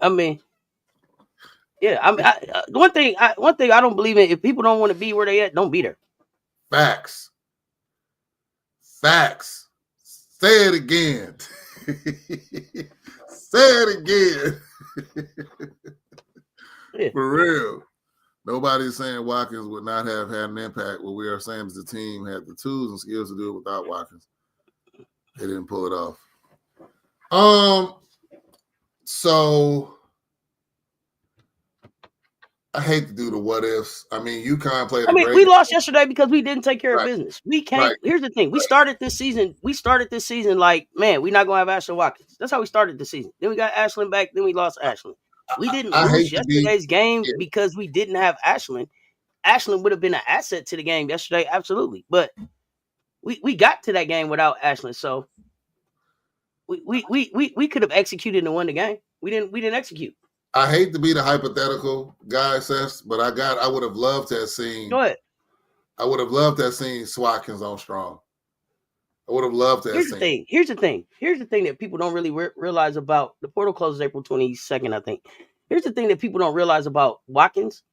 I mean, yeah. I mean, one thing I don't believe in: if people don't want to be where they at, don't be there. Facts. Say it again. Say it again. Yeah. For real. Nobody's saying Watkins would not have had an impact. What we are saying is the team had the tools and skills to do it without Watkins. They didn't pull it off. So I hate to do the what ifs. I mean, Yukon played. We lost yesterday because we didn't take care of business. We can't. Right. Here's the thing: we started this season like, man, we're not gonna have Ashlyn Watkins. That's how we started the season. Then we got Ashlyn back. Then we lost Ashlyn. We didn't lose yesterday's game because we didn't have Ashlyn. Ashlyn would have been an asset to the game yesterday, absolutely. But we got to that game without Ashlyn, so we could have executed and won the game. We didn't execute. I hate to be the hypothetical guy, Cess, but I would have loved to have seen. Go ahead. I would have loved to have seen Watkins on strong. I would have loved to have seen. Here's the thing that people don't really realize about the portal closes April 22nd, I think. Here's the thing that people don't realize about Watkins.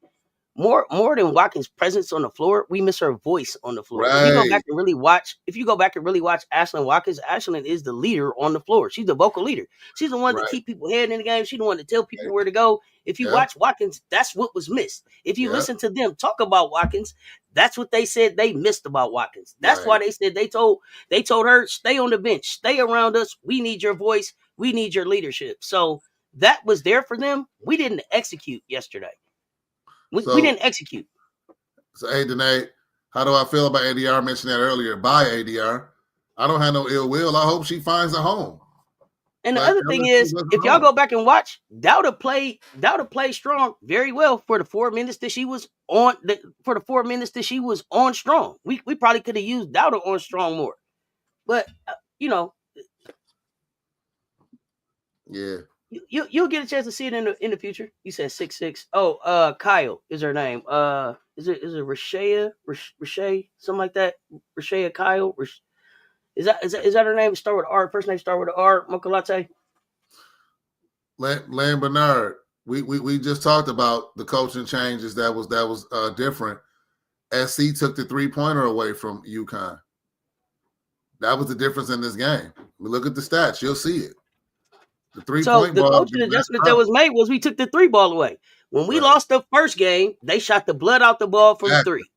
More than Watkins' presence on the floor, we miss her voice on the floor. Right. If you go back and really watch Ashlyn Watkins, Ashlyn is the leader on the floor. She's the vocal leader. She's the one to keep people head in the game. She's the one to tell people where to go. If you watch Watkins, that's what was missed. If you listen to them talk about Watkins, that's what they said they missed about Watkins. That's why they said they told her, stay on the bench, stay around us. We need your voice. We need your leadership. So that was there for them. We didn't execute yesterday. We didn't execute. So, hey, Danae, how do I feel about ADR? I mentioned that earlier. Bye, ADR. I don't have no ill will. I hope she finds a home. And the other thing is, if y'all go back and watch, Dowda played strong very well for the 4 minutes that she was on. For the 4 minutes that she was on strong, we probably could have used Dowda on strong more. But yeah. You'll get a chance to see it in the future. You said 6'6". Oh, Kyle is her name. Is it Rashea, something like that? Rashea Kyle. Is that her name? Start with R. First name start with an R. Mocha Latte. Lane Bernard. We just talked about the coaching changes that was different. SC took the 3-pointer away from Yukon. That was the difference in this game. We look at the stats, you'll see it. The 3-point the ball. coaching adjustment that was made was we took the 3 ball away. When we lost the first game, they shot the blood out the ball from 3.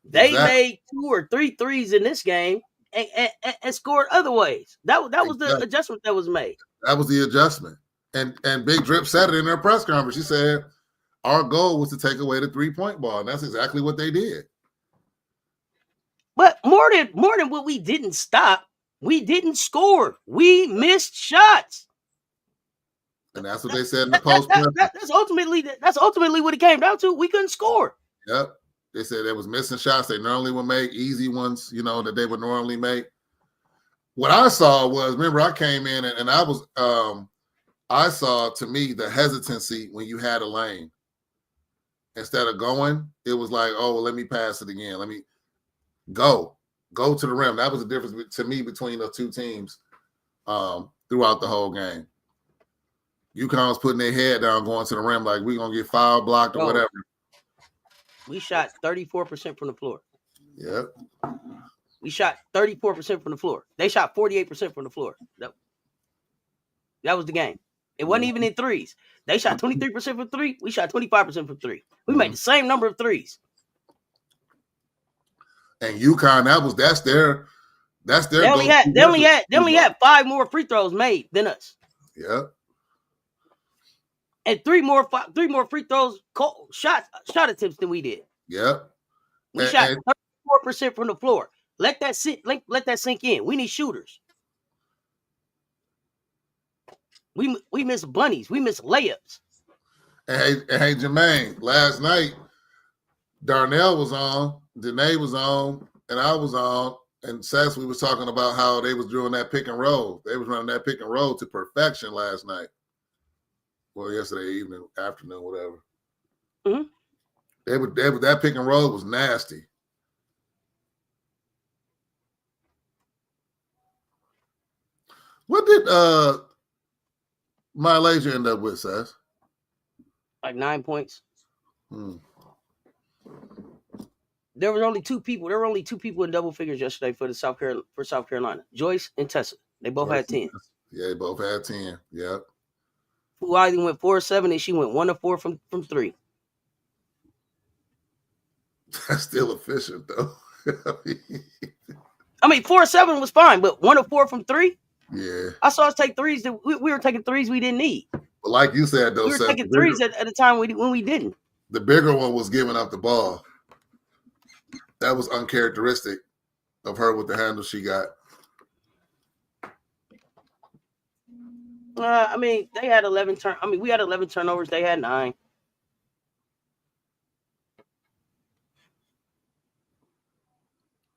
They made 2 or 3 threes in this game and scored other ways. That was the adjustment that was made. That was the adjustment. And Big Drip said it in her press conference. She said, our goal was to take away the 3-point ball. And that's exactly what they did. But more than what we didn't stop, we didn't score. We missed shots. And that's what they said in the post. That's ultimately what it came down to. We couldn't score. Yep. They said they was missing shots they normally would make, easy ones, that they would normally make. What I saw was, remember, I came in and I was I saw, to me, the hesitancy when you had a lane. Instead of going, it was like, oh, well, let me pass it again. Let me go to the rim. That was the difference to me between the two teams throughout the whole game. Yukon was putting their head down, going to the rim like we're going to get foul blocked or whatever. We shot 34% from the floor. Yep. We shot 34% from the floor. They shot 48% from the floor. That was the game. It wasn't even in threes. They shot 23% from 3. We shot 25% from 3. We made the same number of threes. And Yukon, that's their They only had 5 more free throws made than us. Yep. And 3 more free throws shot attempts than we did. Yep. We shot 34% from the floor. Let that sink in. We need shooters. We miss bunnies. We miss layups. And hey, Jermaine, last night, Darnell was on, Danae was on, and I was on, and Cess, we was talking about how they was doing that pick and roll. They was running that pick and roll to perfection last night. Well, yesterday evening, afternoon, whatever. Mm-hmm. That pick and roll was nasty. What did Malaysia end up with, Cess? Like 9 points. There were only 2 people. There were only 2 people in double figures yesterday for South Carolina. Joyce and Tessa. They both had 10. Yeah, they both had 10. Yep. Who either went 4-7 and she went 1 of 4 from 3. That's still efficient though. I mean, 4-7 was fine, but 1 of 4 from 3. Yeah. I saw us take threes that we were taking threes we didn't need. But like you said, though, we were taking threes at a time when we didn't. The bigger one was giving up the ball. That was uncharacteristic of her with the handle she got. I mean, they had 11 we had 11 turnovers. They had 9.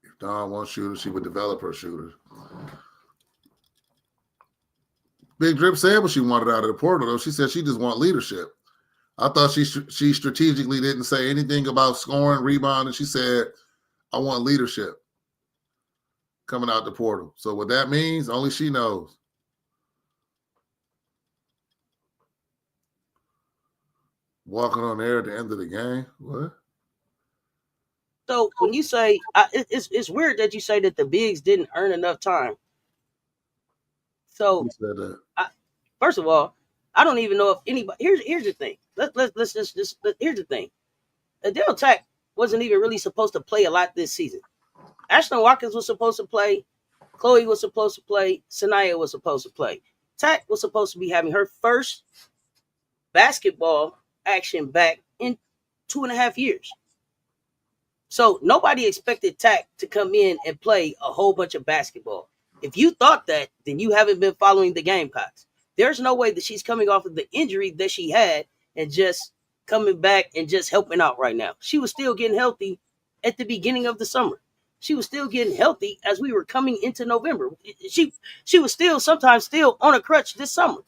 If Dawn wants shooters, she would develop her shooters. Big Drip said what she wanted out of the portal, though. She said she just want leadership. I thought she strategically didn't say anything about scoring, rebounding. She said, I want leadership coming out the portal. So what that means, only she knows. Walking on air at the end of the game? What? So when you say, it's weird that you say that the bigs didn't earn enough time. So Who said that? First of all, I don't even know if anybody. Here's the thing. Let's just here's the thing. Adele Tack wasn't even really supposed to play a lot this season. Ashlyn Watkins was supposed to play. Chloe was supposed to play. Sanaya was supposed to play. Tack was supposed to be having her first basketball action back in 2.5 years. So nobody expected Tack to come in and play a whole bunch of basketball. If you thought that, then you haven't been following the Gamecocks. There's no way that she's coming off of the injury that she had and just coming back and just helping out right now. She was still getting healthy at the beginning of the summer. She was still getting healthy as we were coming into November. She was sometimes still on a crutch this summer.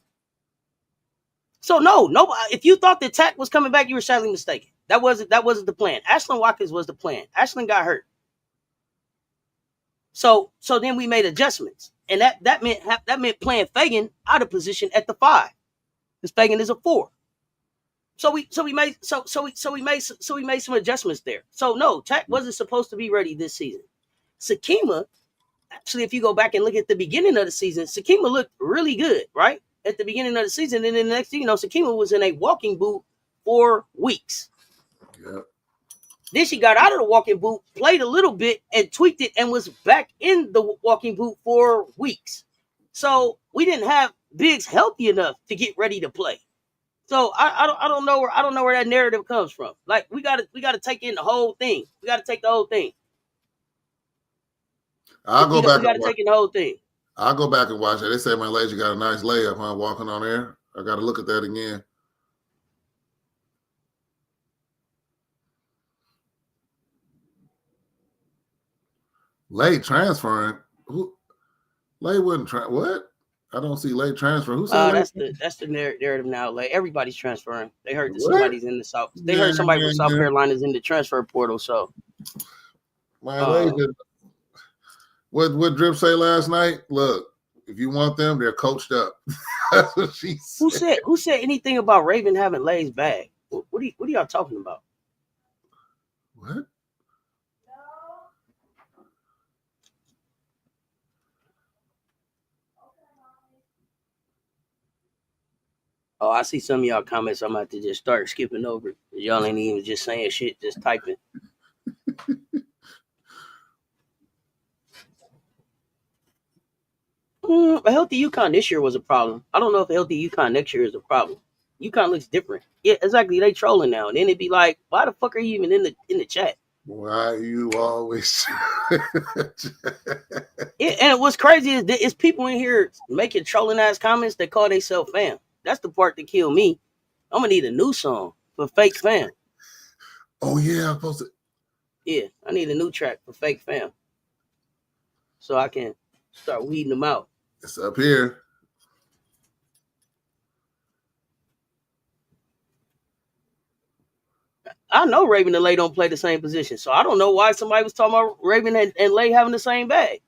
So nobody. If you thought that Tack was coming back, you were sadly mistaken. That wasn't the plan. Ashlyn Watkins was the plan. Ashlyn got hurt. So then we made adjustments, and that meant playing Fagan out of position at the 5, because Fagan is a 4. So we made some adjustments there. So no, Tack wasn't supposed to be ready this season. Sakima, actually, if you go back and look at the beginning of the season, Sakima looked really good, right? At the beginning of the season, and then the next thing you know, Sakima was in a walking boot for weeks. Yep. Then she got out of the walking boot, played a little bit, and tweaked it, and was back in the walking boot for weeks. So we didn't have bigs healthy enough to get ready to play. So I don't know where that narrative comes from. Like we gotta take in the whole thing. We gotta take the whole thing. We gotta take in the whole thing. I'll go back and watch it. They say my lady got a nice layup, huh? Walking on air. I got to look at that again. Late transferring. Who? Late wouldn't what? I don't see late transfer. Who said that's the narrative now. Like everybody's transferring. They heard that somebody's in the South. They heard somebody from South Carolina's in the transfer portal. So my lady. What Drip say last night? Look, if you want them, they're coached up. That's what she said. Who said anything about Raven having Lay's bag? What are y'all talking about? What? Oh, I see some of y'all comments. I'm about to just start skipping over. Y'all ain't even just saying shit, just typing. A healthy Yukon this year was a problem. I don't know if a healthy Yukon next year is a problem. Yukon looks different. Yeah, exactly. They trolling now, and then it'd be like, why the fuck are you even in the chat? Why you always? Yeah, and what's crazy is people in here making trolling ass comments that call themselves fam. That's the part that killed me. I'm gonna need a new song for fake fam. Oh yeah, I'm supposed to. Yeah, I need a new track for fake fam, so I can start weeding them out. It's up here. I know Raven and Lay don't play the same position, so I don't know why somebody was talking about Raven and Lay having the same bag.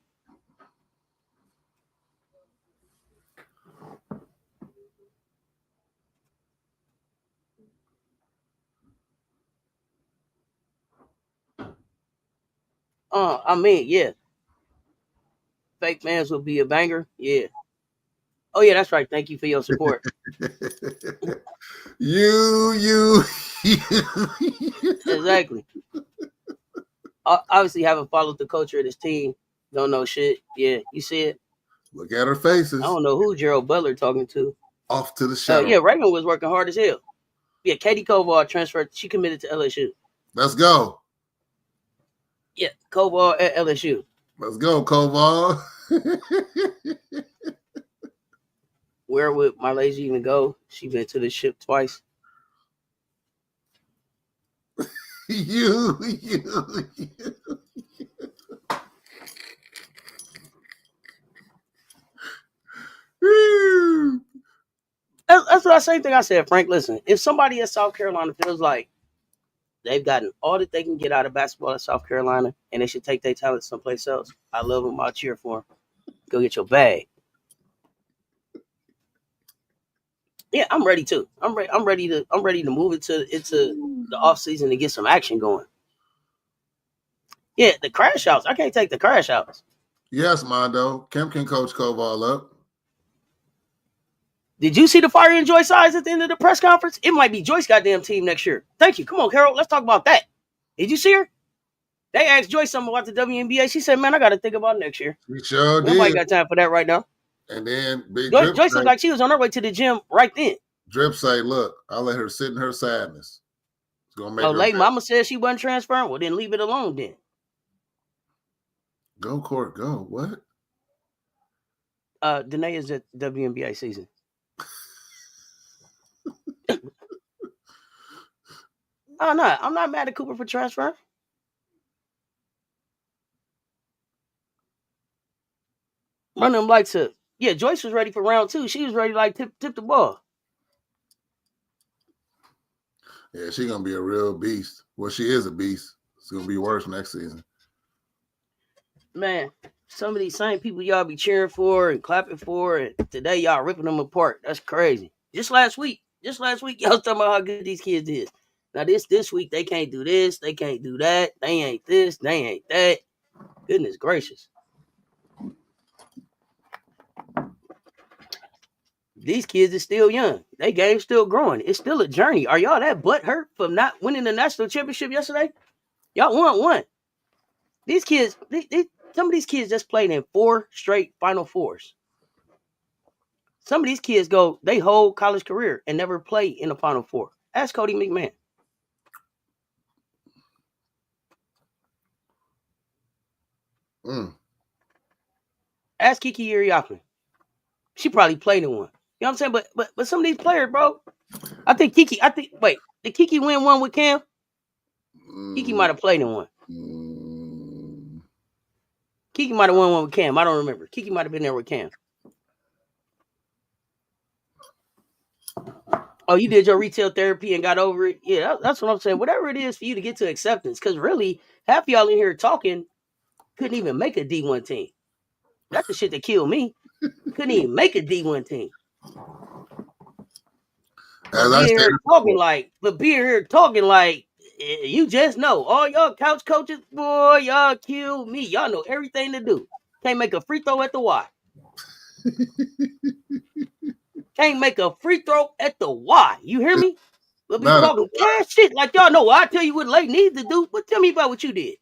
I mean, yeah. Fake fans will be a banger. Yeah. Oh, yeah, that's right. Thank you for your support. You. Exactly. Obviously, haven't followed the culture of this team. Don't know shit. Yeah, you see it? Look at her faces. I don't know who Gerald Butler talking to. Off to the shadow. Yeah, Raven was working hard as hell. Yeah, Katie Koval transferred. She committed to LSU. Let's go. Yeah, Koval at LSU. Let's go, Koval. Where would my lazy even go? She been to the ship twice. You. same thing I said, Frank. Listen, if somebody at South Carolina feels like they've gotten all that they can get out of basketball at South Carolina and they should take their talent someplace else, I love them. I'll cheer for them. Go get your bag. Yeah, I'm ready too. I'm ready to move into the off season to get some action going. Yeah, the crash outs. I can't take the crash outs. Yes, Mondo. Kim can coach Koval up. Did you see the fire in Joyce's eyes at the end of the press conference? It might be Joyce's goddamn team next year. Thank you. Come on, Carol. Let's talk about that. Did you see her? They asked Joyce something about the WNBA. She said, man, I got to think about next year. We sure did. Nobody got time for that right now. And then Big Joyce looked like she was on her way to the gym right then. Drip say, look, I'll let her sit in her sadness. It's gonna make late mama said she wasn't transferring. Well, then leave it alone then. Go, Court, go. What? Danae is at WNBA season. Oh, no, I'm not mad at Cooper for transferring. Run them lights up. Yeah, Joyce was ready for round 2. She was ready to like tip the ball. Yeah, she's gonna be a real beast. Well, she is a beast. It's gonna be worse next season. Man, some of these same people y'all be cheering for and clapping for, and today y'all ripping them apart. That's crazy. Just last week, y'all talking about how good these kids is. Now this week they can't do this, they can't do that, they ain't this, they ain't that. Goodness gracious. These kids are still young. They game's still growing. It's still a journey. Are y'all that butthurt from not winning the national championship yesterday? Y'all won one. These kids, some of these kids just played in 4 straight Final Fours. Some of these kids they whole college career and never play in the Final Four. Ask Cody McMahon. Ask Kiki Iriafen. She probably played in one. You know what I'm saying? But some of these players, bro. Did Kiki win one with Cam? Kiki might have played in one. Kiki might have won one with Cam. I don't remember. Kiki might have been there with Cam. Oh, you did your retail therapy and got over it? Yeah, that's what I'm saying. Whatever it is for you to get to acceptance. Because really, half of y'all in here talking couldn't even make a D1 team. That's the shit that killed me. Couldn't even make a D1 team. Being here talking like you just know. All y'all couch coaches, boy, y'all kill me. Y'all know everything to do. Can't make a free throw at the Y. Can't make a free throw at the Y. You hear me? We'll be talking cash shit like y'all know. I tell you what Lake needs to do, but tell me about what you did.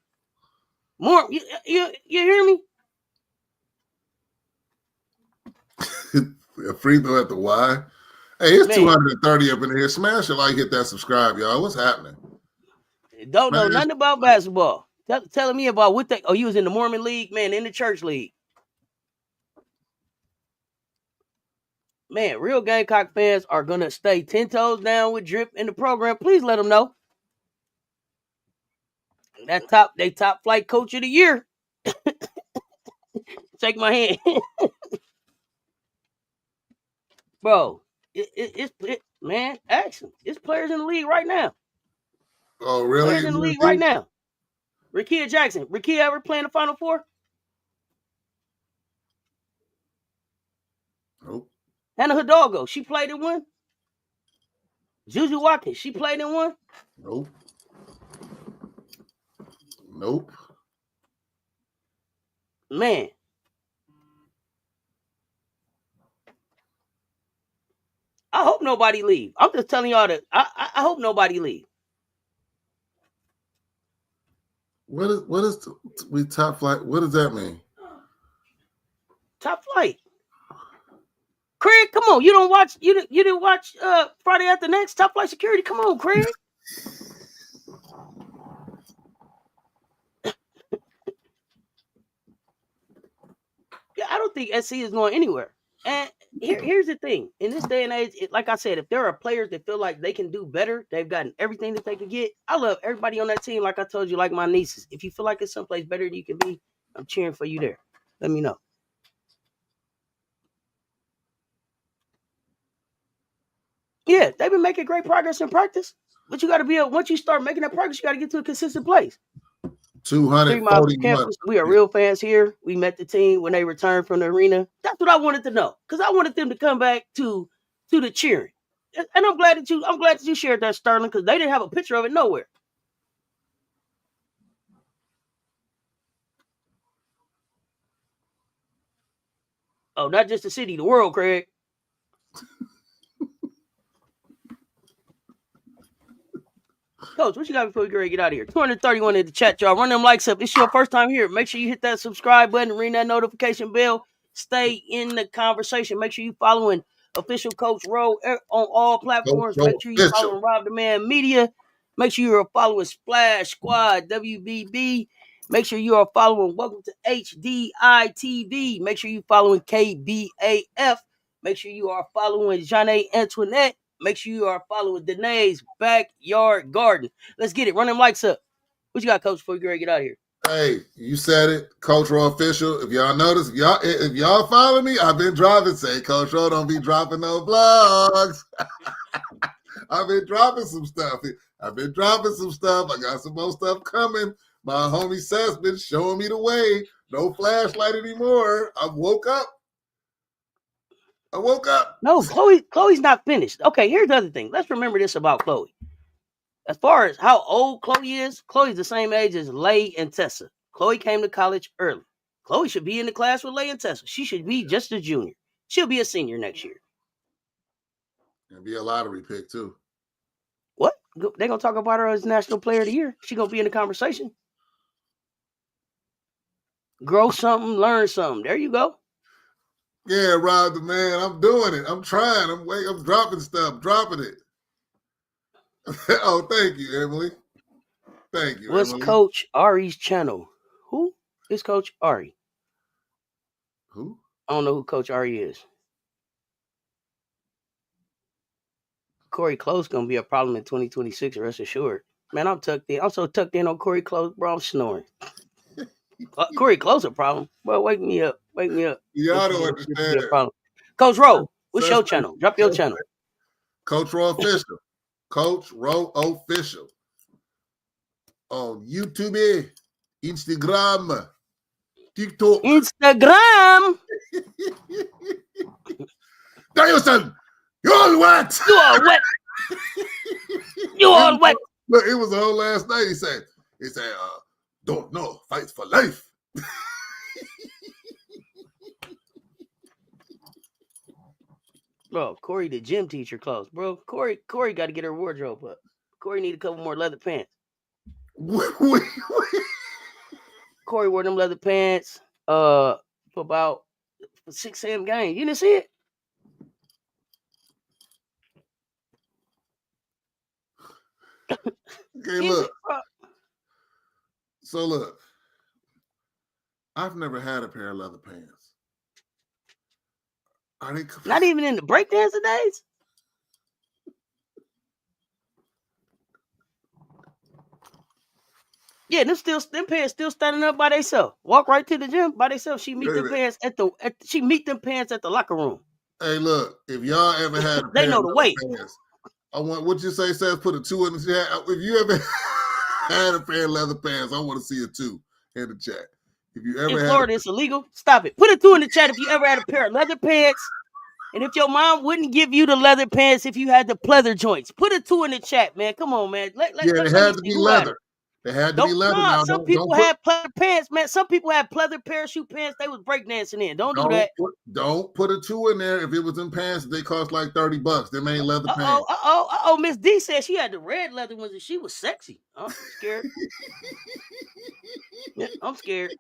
More, you hear me? A free throw at the Y. Hey, it's 230 up in here. Smash it like, hit that subscribe, y'all. What's happening? Don't know nothing about basketball. Telling me about what you was in the Mormon League, man, in the church league. Man, real Gamecock fans are going to stay 10 toes down with Drip in the program. Please let them know. They top flight coach of the year. Shake my hand. Bro, man, action. It's players in the league right now. Oh, really? Players in the league right now. Rickea Jackson. Rickea ever playing the Final Four? Nope. Hannah Hidalgo, she played in one. Juju Watkins, she played in one. Nope. Man. I hope nobody leave. I'm just telling y'all that I hope nobody leave. What is we top flight? What does that mean? Top flight. Craig, come on. You didn't watch Friday After Next, Top Flight Security. Come on, Craig. Yeah, I don't think SC is going anywhere. And here's the thing. In this day and age, like I said, if there are players that feel like they can do better, they've gotten everything that they can get. I love everybody on that team, like I told you, like my nieces. If you feel like it's someplace better than you can be, I'm cheering for you there. Let me know. Yeah, they've been making great progress in practice. But you got to be once you start making that progress, you got to get to a consistent place. 3 miles from 241. campus. We are real fans here. We met the team when they returned from the arena. That's what I wanted to know because I wanted them to come back to the cheering. And I'm glad that you shared that, Sterling, because they didn't have a picture of it nowhere. Oh, not just the city, the world, Craig. Coach, what you got before we get out of here? 231 in the chat, y'all. Run them likes up. If it's your first time here, make sure you hit that subscribe button, ring that notification bell. Stay in the conversation. Make sure you following official Coach Rowe on all platforms. Make sure you following Rob the Man Media. Make sure you are following Splash Squad WBB. Make sure you are following Welcome to HDI TV. Make sure you following KBAF. Make sure you are following Jeanne Antoinette. Make sure you are following Danae's Backyard Garden. Let's get it. Run them likes up. What you got, Coach, before we get out of here? Hey, you said it. Coach Rowe official. If y'all notice, if y'all follow me, I've been dropping. Say Coach Rowe don't be dropping no vlogs. I've been dropping some stuff. I got some more stuff coming. My homie Cess been showing me the way. No flashlight anymore. I woke up. No, Chloe's not finished. Okay, here's the other thing. Let's remember this about Chloe. As far as how old Chloe is, Chloe's the same age as Lay and Tessa. Chloe came to college early. Chloe should be in the class with Lay and Tessa. She should be just a junior. She'll be a senior next year. And be a lottery pick, too. What? They're going to talk about her as National Player of the Year. She's going to be in the conversation. Grow something, learn something. There you go. Yeah, Rob the Man. I'm doing it. I'm trying. I'm dropping stuff, dropping it. Oh, thank you, Emily. Thank you, What's Emily. Coach Ari's channel? Who is Coach Ari? Who? I don't know who Coach Ari is. Corey Close going to be a problem in 2026, rest assured. Man, I'm tucked in. I'm so tucked in on Corey Close, bro. I'm snoring. Corey Close a problem. Bro, wake me up. Y'all don't understand. Coach Rowe, what's your channel? Drop your channel. Coach Rowe Official. Coach Rowe Official. On YouTube, Instagram, TikTok. Instagram. Danielson, you're all wet. You all wet. You all wet. Look, it was the whole last night. He said, don't know, fight for life. Bro, Corey, the gym teacher, close. Bro, Corey got to get her wardrobe up. Corey need a couple more leather pants. Corey wore them leather pants for about 6 a.m. game. You didn't see it? Okay, look. So look, I've never had a pair of leather pants. Are they not even in the breakdancing days? Yeah, them pants still standing up by themselves. Walk right to the gym by themselves. She meet them pants at the locker room. Hey, look, if y'all ever had a they know the way. Pants, I want what you say, Seth, put a 2 in the chat. If you ever had a pair of leather pants, I want to see a 2 in the chat. If you ever in Florida, it's illegal. Stop it. Put a 2 in the chat if you ever had a pair of leather pants. And if your mom wouldn't give you the leather pants if you had the pleather joints, put a 2 in the chat, man. Come on, man. They had to be leather. They had to be leather. Now, some people had pleather pants, man. Some people had pleather parachute pants. They was breakdancing in. Don't do that. Don't put a 2 in there. If it was in pants, they cost like $30. They made leather pants. Miss D said she had the red leather ones and she was sexy. I'm scared. Yeah, I'm scared.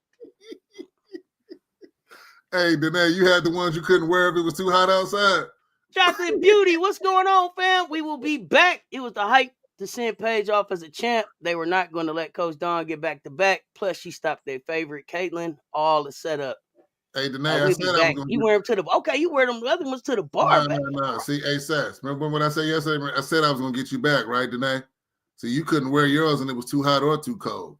Hey, Danae, you had the ones you couldn't wear if it was too hot outside. Chocolate Beauty, what's going on, fam? We will be back. It was the hype to send Paige off as a champ. They were not going to let Coach Dawn get back to back. Plus, she stopped their favorite, Caitlin. All the setup. Hey, Danae, I said I was going to. You wear them to the. Okay, you wear them other ones to the bar. No. See, hey, Cess, remember when I said yesterday? I said I was going to get you back, right, Danae? So you couldn't wear yours and it was too hot or too cold.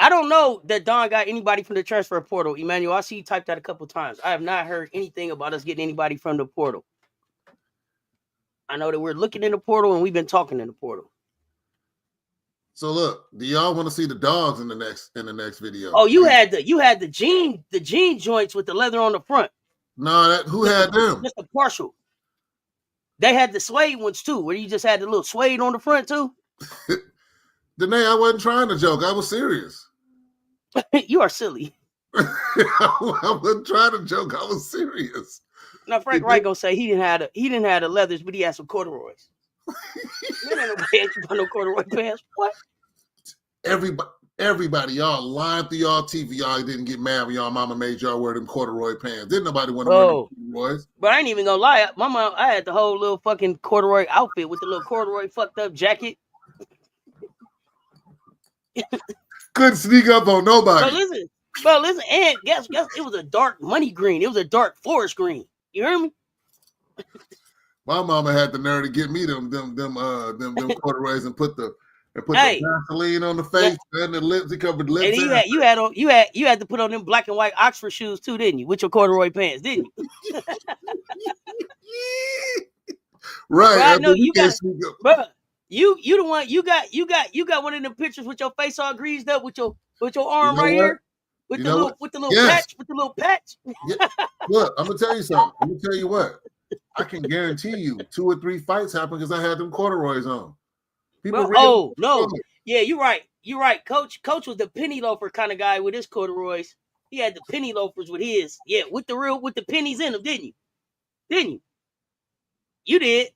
I don't know that Dawn got anybody from the transfer portal. Emmanuel, I see you typed that a couple times. I have not heard anything about us getting anybody from the portal. I know that we're looking in the portal and we've been talking in the portal. So look, do y'all want to see the dogs in the next video? Oh, you had the jean joints with the leather on the front. No, who had them? Just a partial. They had the suede ones too, where you just had the little suede on the front too. Danae, I wasn't trying to joke. I was serious. You are silly. I wasn't trying to joke. I was serious. Now Frank Wright gonna say he didn't have the leathers, but he had some corduroys. Man, ain't no pants, no corduroy pants. What? Everybody, y'all lying through y'all TV. Y'all didn't get mad when y'all mama made y'all wear them corduroy pants. Didn't nobody want to wear them corduroys? But I ain't even gonna lie. My mom, I had the whole little fucking corduroy outfit with the little corduroy fucked up jacket. Couldn't sneak up on nobody. But listen, and guess it was a dark money green. It was a dark forest green. You hear me? My mama had the nerve to get me them corduroys and put the Vaseline on the face and the lips. He covered the lips. And you had to put on them black and white Oxford shoes too, didn't you? With your corduroy pants, didn't you? Right. Bro, I know you got, bro. You the one you got one of them pictures with your face all greased up with your arm right here with the little patch. Yeah. Look, I'm gonna tell you something. I'm gonna tell you what. I can guarantee you 2 or 3 fights happened because I had them corduroys on. No. Yeah, you're right. You're right. Coach was the penny loafer kind of guy with his corduroys. He had the penny loafers with his. Yeah, with the pennies in them, didn't you? Didn't you? You did.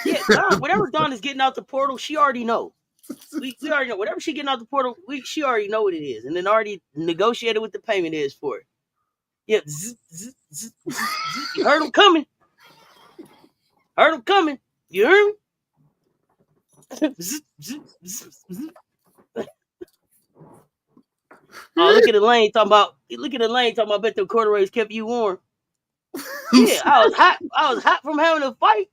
Yeah, whatever Dawn is getting out the portal, she already know. We already know. Whatever she getting out the portal, she already know what it is. And then already negotiated what the payment is for it. Yeah. You heard him coming. You heard me? Oh, look at the lane talking about. I bet the corduroys kept you warm. Yeah, I was hot from having a fight.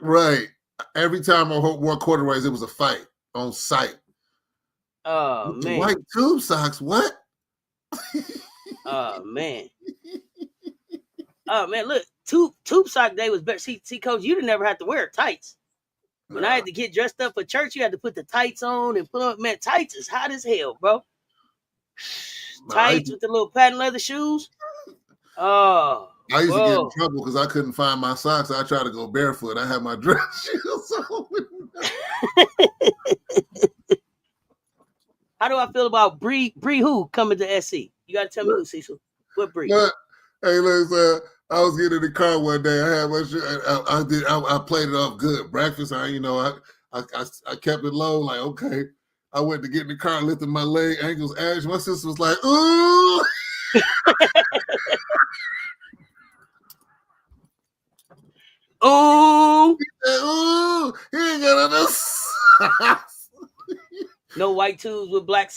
Right. Every time I wore corduroys, it was a fight on sight. Oh, with man. The white tube socks. What? Oh, man. Oh, man. Look, tube sock day was better. See, Coach, you didn't ever have to wear tights. When I had to get dressed up for church, you had to put the tights on and put on. Man, tights is hot as hell, bro. Tights with the little patent leather shoes. Oh. I used to get in trouble because I couldn't find my socks. I tried to go barefoot. I had my dress shoes on. How do I feel about Bree who coming to SC? You got to tell me who, Cecil. What Bree? Hey, listen, I was getting in the car one day. I had my I played it off good. Breakfast, I kept it low. Like, okay. I went to get in the car, lifted my leg, ankles, ash. My sister was like, ooh. Ooh. Ooh, he ain't got enough. No white tubes with black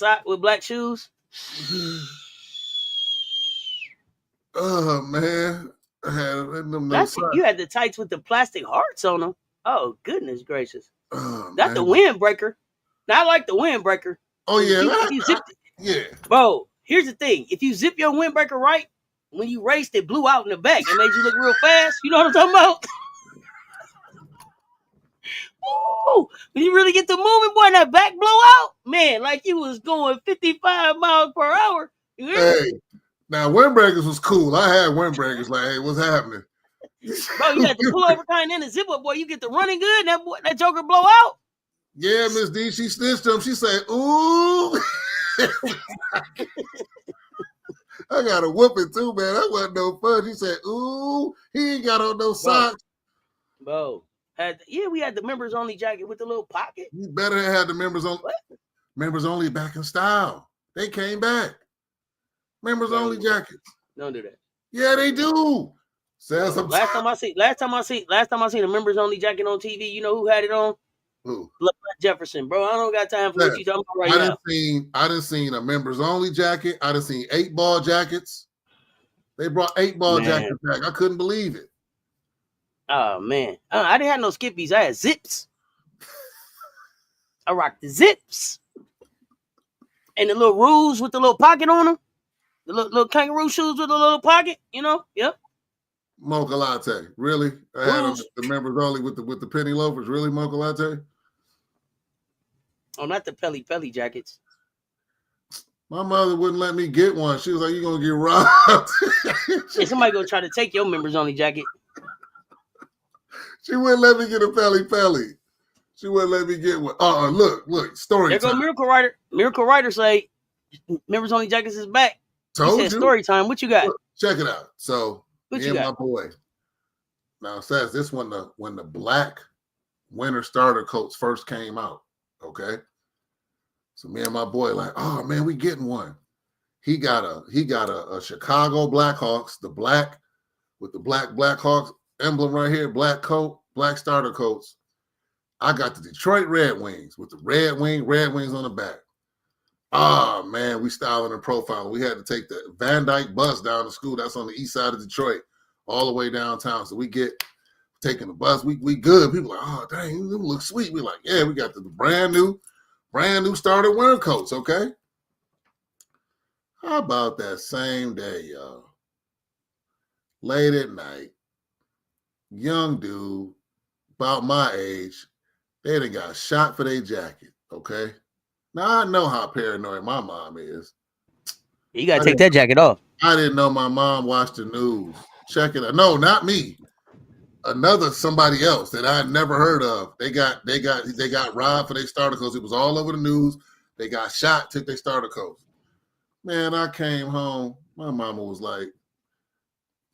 shoes. Oh man, I had you had the tights with the plastic hearts on them. Oh goodness gracious! Oh, that's the windbreaker. Now I like the windbreaker. Oh yeah, yeah. Bro, here's the thing: if you zip your windbreaker right, when you raced, it blew out in the back. It made you look real fast. You know what I'm talking about? Ooh, when you really get to moving, boy, that back blow out, man, like you was going 55 miles per hour. Hey, now windbreakers was cool. I had windbreakers. Like, hey, what's happening? Bro, you had the pullover kind and the zip up, boy. You get the running good, and that joker blow out. Yeah, Miss D, she snitched him. She said, "Ooh." I got a whooping too, man. That wasn't no fun. She said, "Ooh, he ain't got on no socks." Bro. We had the members only jacket with the little pocket. You better have the members only. Members only back in style. They came back. Members only jackets. Don't do that. Yeah, they do. Last time I seen the members only jacket on TV, you know who had it on? Who? Jefferson, bro. I don't got time for what you talking about right now. I done seen a members only jacket. I done seen 8-ball jackets. They brought 8-ball jackets back. I couldn't believe it. Oh man, I didn't have no skippies. I had zips. I rocked the zips and the little rules with the little pocket on them. The little kangaroo shoes with a little pocket, you know? Yep. Mocha latte. Really? I had them, Rules. the members only with the penny loafers. Really, mocha latte? Oh, not the Pelly jackets. My mother wouldn't let me get one. She was like, "You're gonna get robbed." Yeah, somebody gonna try to take your members only jacket. She wouldn't let me get a Pelly. She wouldn't let me get one. Look, story There time. go Miracle Rider. Miracle Rider say members only jackets is back. Told he said you. Story time. What you got? Look, check it out. So What me you and got? my boy. Now says this when the black winter starter coats first came out. Okay. So me and my boy like, oh man, we getting one. He got a Chicago Blackhawks, the black with the black Blackhawks emblem right here, black coat, black starter coats. I got the Detroit Red Wings with the red wings on the back. Ah, man, we styling and profiling. We had to take the Van Dyke bus down to school. That's on the east side of Detroit, all the way downtown. So we get taking the bus. We good. People like, oh, dang, you look sweet. We like, yeah, we got the brand new starter winter coats, okay? How about that same day, y'all? Late at night, young dude, about my age, they done got shot for their jacket, okay? Now, I know how paranoid my mom is. You got to take that jacket off. I didn't know my mom watched the news. Check it out. No, not me. Somebody else that I had never heard of. They got robbed for their starter coats. It was all over the news. They got shot, took their starter coats. Man, I came home. My mama was like,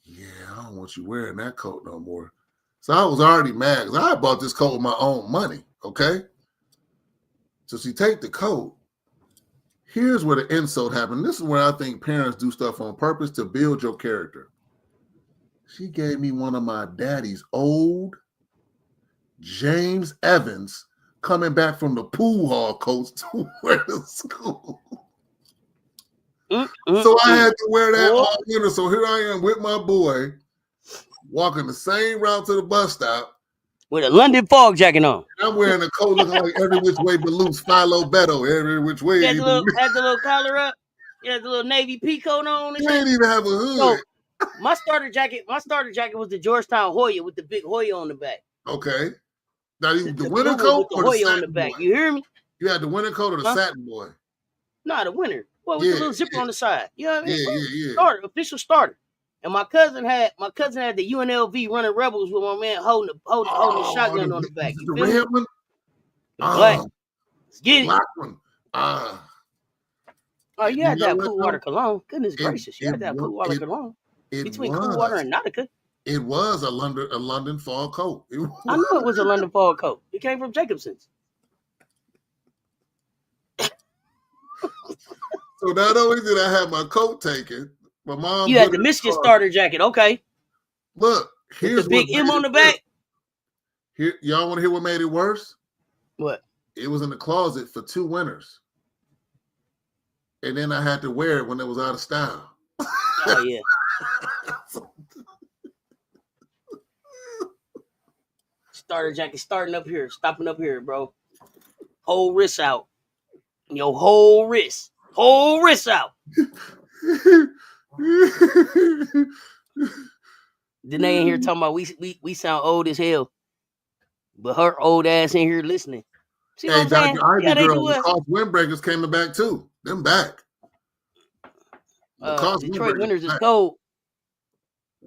yeah, I don't want you wearing that coat no more. So I was already mad because I bought this coat with my own money, okay? So she take the coat. Here's where the insult happened. This is where I think parents do stuff on purpose to build your character. She gave me one of my daddy's old James Evans coming back from the pool hall coats to wear to school. So I had to wear that all winter. So here I am with my boy walking the same route to the bus stop. With a London fog jacket on. And I'm wearing a coat looking like every which way but loose, Philo Beto, every which way. You had the little collar up. You had the little navy pea coat on. You didn't even have a hood. So my starter jacket was the Georgetown Hoya with the big Hoya on the back. Okay. Now the winter coat or the Hoya on the back. Boy? You hear me? You had the winter coat or the satin boy? Nah, the winter. Well, with the little zipper on the side. You know what I mean? Yeah. Starter, official starter. And my cousin had the UNLV running Rebels with my man holding the shotgun on the back. The red one? The black. Let's get it. Black one. Oh, you had that cool water cologne. Goodness gracious. You had that cool water cologne. Between cool water and Nautica. It was a London fall coat. I knew it was a London fall coat. It came from Jacobson's. So not only did I have my coat taken, my mom. You had the Michigan starter jacket. Okay. Look, here's the big M on the back. Here, y'all want to hear what made it worse? What? It was in the closet for 2 winters, and then I had to wear it when it was out of style. Oh yeah. Starter jacket starting up here, stopping up here, bro. Whole wrist out. Your whole wrist out. Then they in here talking about we sound old as hell, but her old ass in here listening. See what I'm saying? Yeah, the Cost windbreakers came back too. Them back. Detroit winters is cold.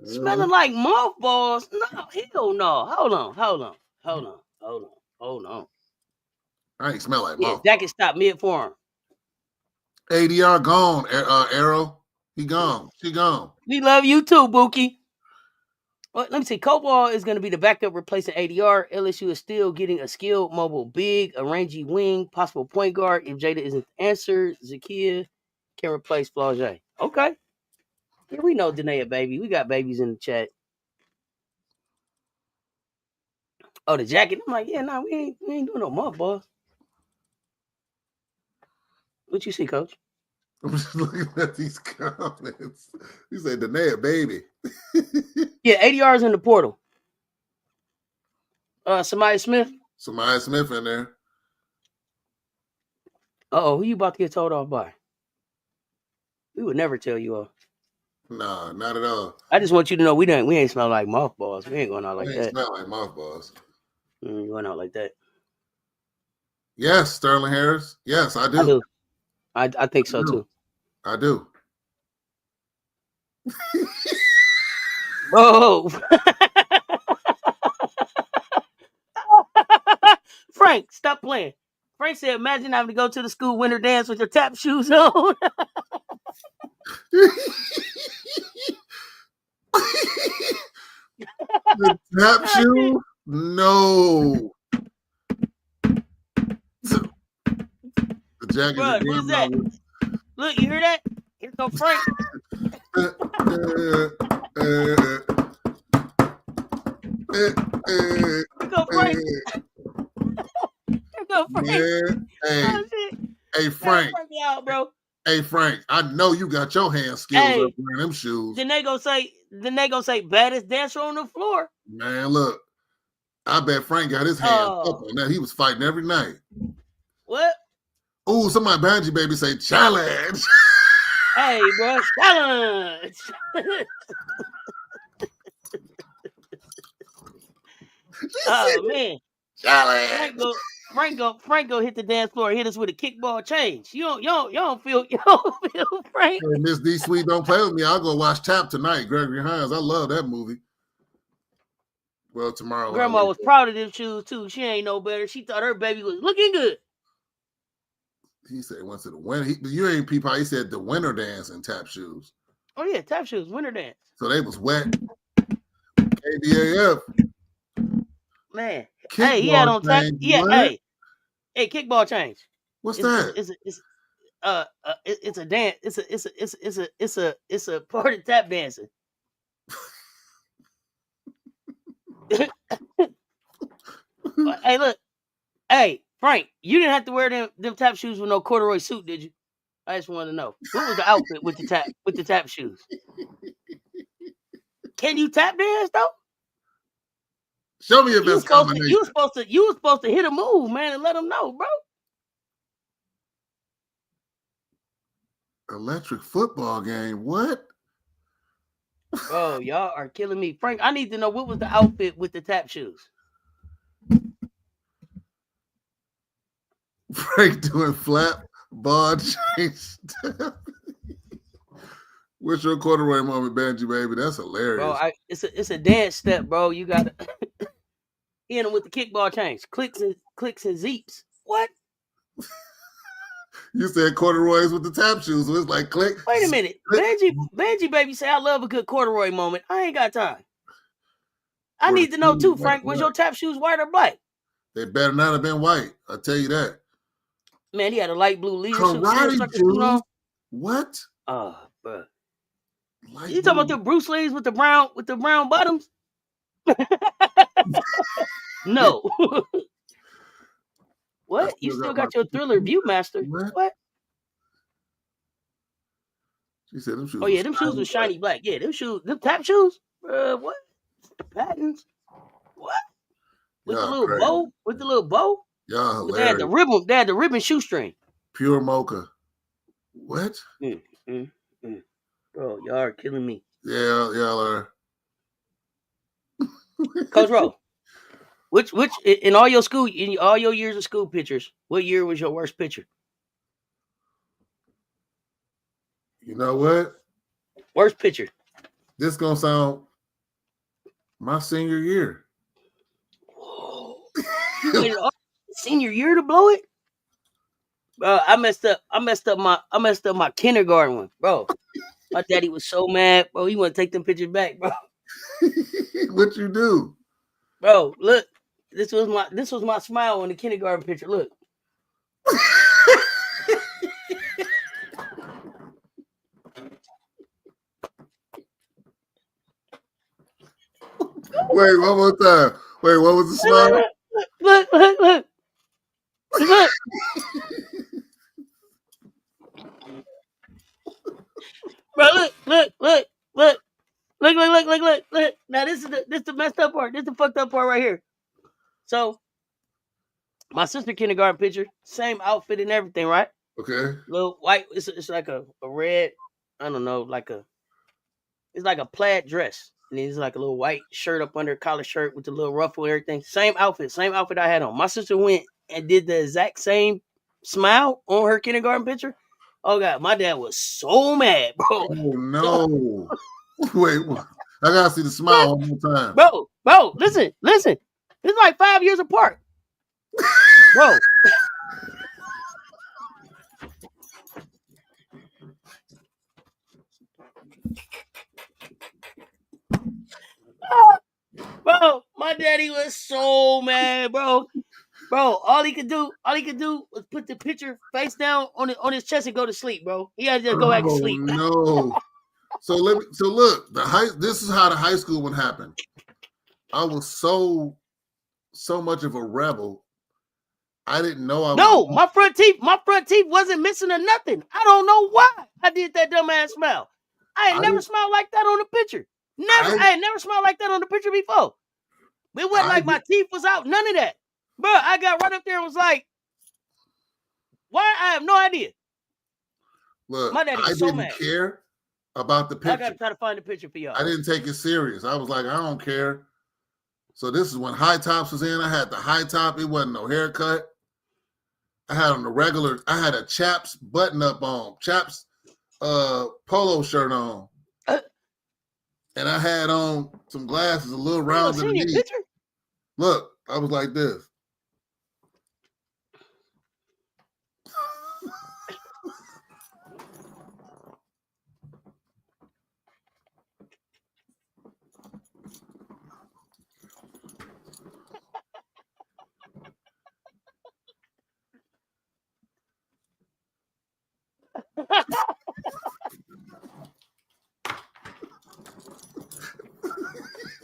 Smelling like mothballs. No, hell no. Hold on. I ain't smell like mothballs. Jacket stopped mid-form. ADR gone, Arrow. He gone. She gone. We love you too, Buki. Well, let me see. Koval is going to be the backup replacing ADR. LSU is still getting a skilled mobile big, a rangy wing, possible point guard. If Jada isn't answered, Zakia can replace Flauget. Okay. Yeah, we know Danae, baby. We got babies in the chat. Oh, the jacket. I'm like, yeah, no, we ain't doing no mothballs. What you see, Coach? I'm just looking at these comments. You say Danae, baby. Yeah, ADR is in the portal. Samaya Smith. Samaya Smith in there. Uh-oh, who you about to get told off by? We would never tell you all. Nah, not at all. I just want you to know we ain't smell like mothballs. We ain't going out like They ain't that. smell like mothballs. Going out like that. Yes, Sterling Harris. Yes, I do. I do. I think so too. I do. Oh, Frank, stop playing. Frank said, "Imagine having to go to the school winter dance with your tap shoes on." The tap shoe? No. The jacket. Bro, what is that? Look, you hear that? Here go Frank. Here go Frank. Here go Frank. Yeah. Hey, Frank. Frank out, bro. Hey, Frank. I know you got your hand skills up wearing them shoes. Then they gonna say baddest dancer on the floor. Man, look. I bet Frank got his hands up on that. He was fighting every night. What? Ooh, somebody behind you, baby, say challenge. Hey, bro, challenge. Oh man, challenge. Frank go hit the dance floor, hit us with a kickball change. You don't feel Frank. Hey, Miss D Sweet, don't play with me. I'll go watch Tap tonight. Gregory Hines. I love that movie. Well, tomorrow. Grandma was proud of them shoes too. She ain't no better. She thought her baby was looking good. He said went to the winter. You ain't peep how he said the winter dance in Tap shoes. Oh yeah, Tap shoes, winter dance. So they was wet. KBAF. Man, hey, he had on tap. Yeah, hey, kickball change. What's that? It's a dance. It's a part of tap dancing. Hey, look. Hey, Frank, you didn't have to wear them tap shoes with no corduroy suit, did you? I just want to know. What was the outfit with the tap shoes? Can you tap dance though? Show me your best combination. You were supposed to hit a move, man, and let them know, bro. Electric football game. What? Oh, y'all are killing me. Frank, I need to know what was the outfit with the tap shoes. Frank doing flat ball change. What's your corduroy moment, Benji, baby? That's hilarious. Bro, it's a dance step, bro. You got to hit him with the kickball change. Clicks and zeeps. What? You said corduroys with the tap shoes, so it's like click. Wait a minute. Benji baby say I love a good corduroy moment. I ain't got time. I need to know too, Frank. Was your tap shoes white or black? They better not have been white. I'll tell you that. Man, he had a light blue leader suit on. What? Oh, bro. You talking about the Bruce Lee's with the brown bottoms? No. What? You still got your Thriller Viewmaster? What? She said them shoes. Oh yeah, them shoes were shiny black. Yeah, them tap shoes. What? Patents? What? With the little bow? With the little bow? Y'all hilarious. They had the ribbon shoestring. Pure mocha. What? Bro, y'all are killing me. Yeah, y'all are. Coach Rowe, which in all your years of school pictures, what year was your worst picture? You know what? Worst picture. This gonna sound my senior year. Whoa. You waited all senior year to blow it? Bro, I messed up my kindergarten one, bro. My daddy was so mad, bro. He want to take them pictures back, bro. What you do? Bro, look. This was my smile on the kindergarten picture. Look. Wait, one more time. Wait, what was the smile? Look. Bro, look. Look. Now this is the messed up part. This is the fucked up part right here. So, my sister kindergarten picture, same outfit and everything, right? Okay. Little white. It's like a red I don't know, it's like a plaid dress. And it's like a little white shirt up under a collar shirt with the little ruffle and everything. Same outfit I had on. My sister went and did the exact same smile on her kindergarten picture. Oh God, my dad was so mad, bro. Oh no! Wait, I gotta see the smile one more time, bro. Listen. It's like 5 years apart, bro. Bro, my daddy was so mad, bro. Bro, all he could do was put the picture face down on his chest and go to sleep, bro. He had to just go back to sleep. No. So look, this is how the high school would happen. I was so much of a rebel. I didn't know I was. No, my front teeth wasn't missing or nothing. I don't know why I did that dumbass smile. I had never smiled like that on the picture. I had never smiled like that on the picture before. It wasn't like my teeth was out. None of that. Bro, I got right up there and was like, why? I have no idea. Look, my daddy was so mad. Care about the picture. I got to try to find the picture for y'all. I didn't take it serious. I was like, I don't care. So this is when high tops was in. I had the high top. It wasn't no haircut. I had on the regular. I had a Chaps button up on. Chaps polo shirt on. And I had on some glasses, a little round in the knee. Look, I was like this.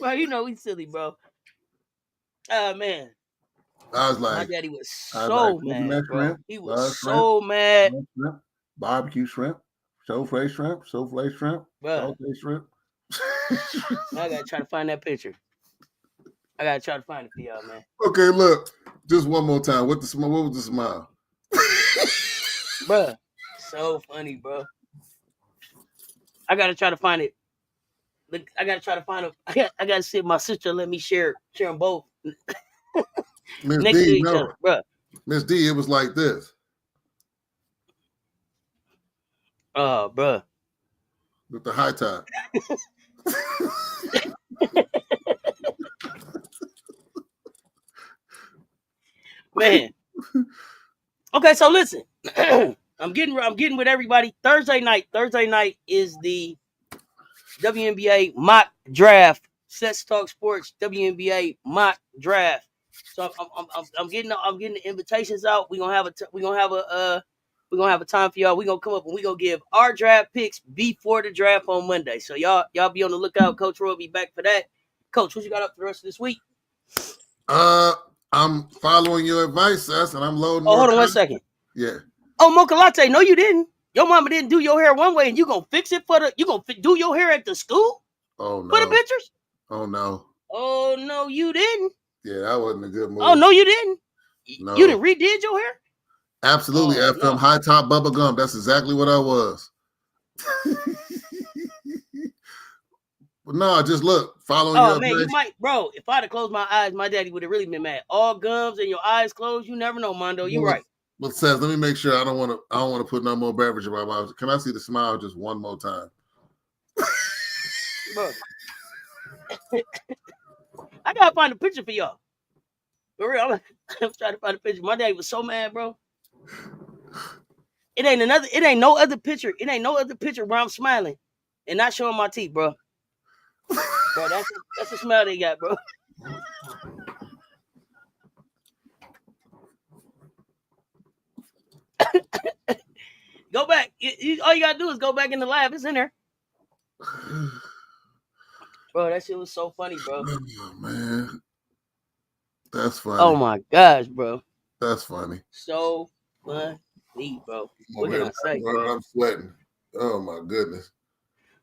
Well, you know we silly, bro. Oh man. I was like, my daddy was so mad, bro. Shrimp, he was so mad. Shrimp, barbecue shrimp, souffle shrimp, saute shrimp. I gotta try to find that picture. I gotta try to find it for y'all, man. Okay, look, just one more time. What was the smile? Bruh, so funny, bro. I gotta try to find it. Look, I gotta try to find it. I gotta see if my sister let me share them both. Miss next D, to each other, bro. Miss D, it was like this. Oh, bro. With the high top. Man. Okay, so listen. I'm getting with everybody. Thursday night is the WNBA mock draft. Cess Talk Sports WNBA mock draft. So I'm getting the invitations out. We're gonna have a time for y'all. We're gonna come up and we're gonna give our draft picks before the draft on Monday. So y'all be on the lookout. Coach Roy will be back for that. Coach, what you got up for the rest of this week? I'm following your advice, Cess, and I'm loading. Oh, hold on 1 second. Yeah. Oh, Mocha Latte, no, you didn't. Your mama didn't do your hair one way, and you gonna fix it you gonna do your hair at the school? Oh no. For the pictures? Oh no. Oh no, you didn't. Yeah, that wasn't a good move. Oh no, you didn't. No. You didn't redid your hair? Absolutely, FM no. High top bubble gum. That's exactly what I was. But no, just look, following your man, you might, bro. If I'd have closed my eyes, my daddy would have really been mad. All gums and your eyes closed, you never know, Mondo. You right. But Cess, let me make sure I don't want to put no more beverage in my mouth. Can I see the smile just one more time? Bro. I gotta find a picture for y'all. For real, I'm trying to find a picture. My daddy was so mad, bro. It ain't no other picture. It ain't no other picture where I'm smiling and not showing my teeth, bro. Bro, that's the smile they got, bro. Go back. All you gotta do is go back in the lab. It's in there. Bro, that shit was so funny, bro. Oh, man. That's funny. Oh, my gosh, bro. That's funny. So funny, bro. What can I say, bro? I'm sweating. Oh, my goodness.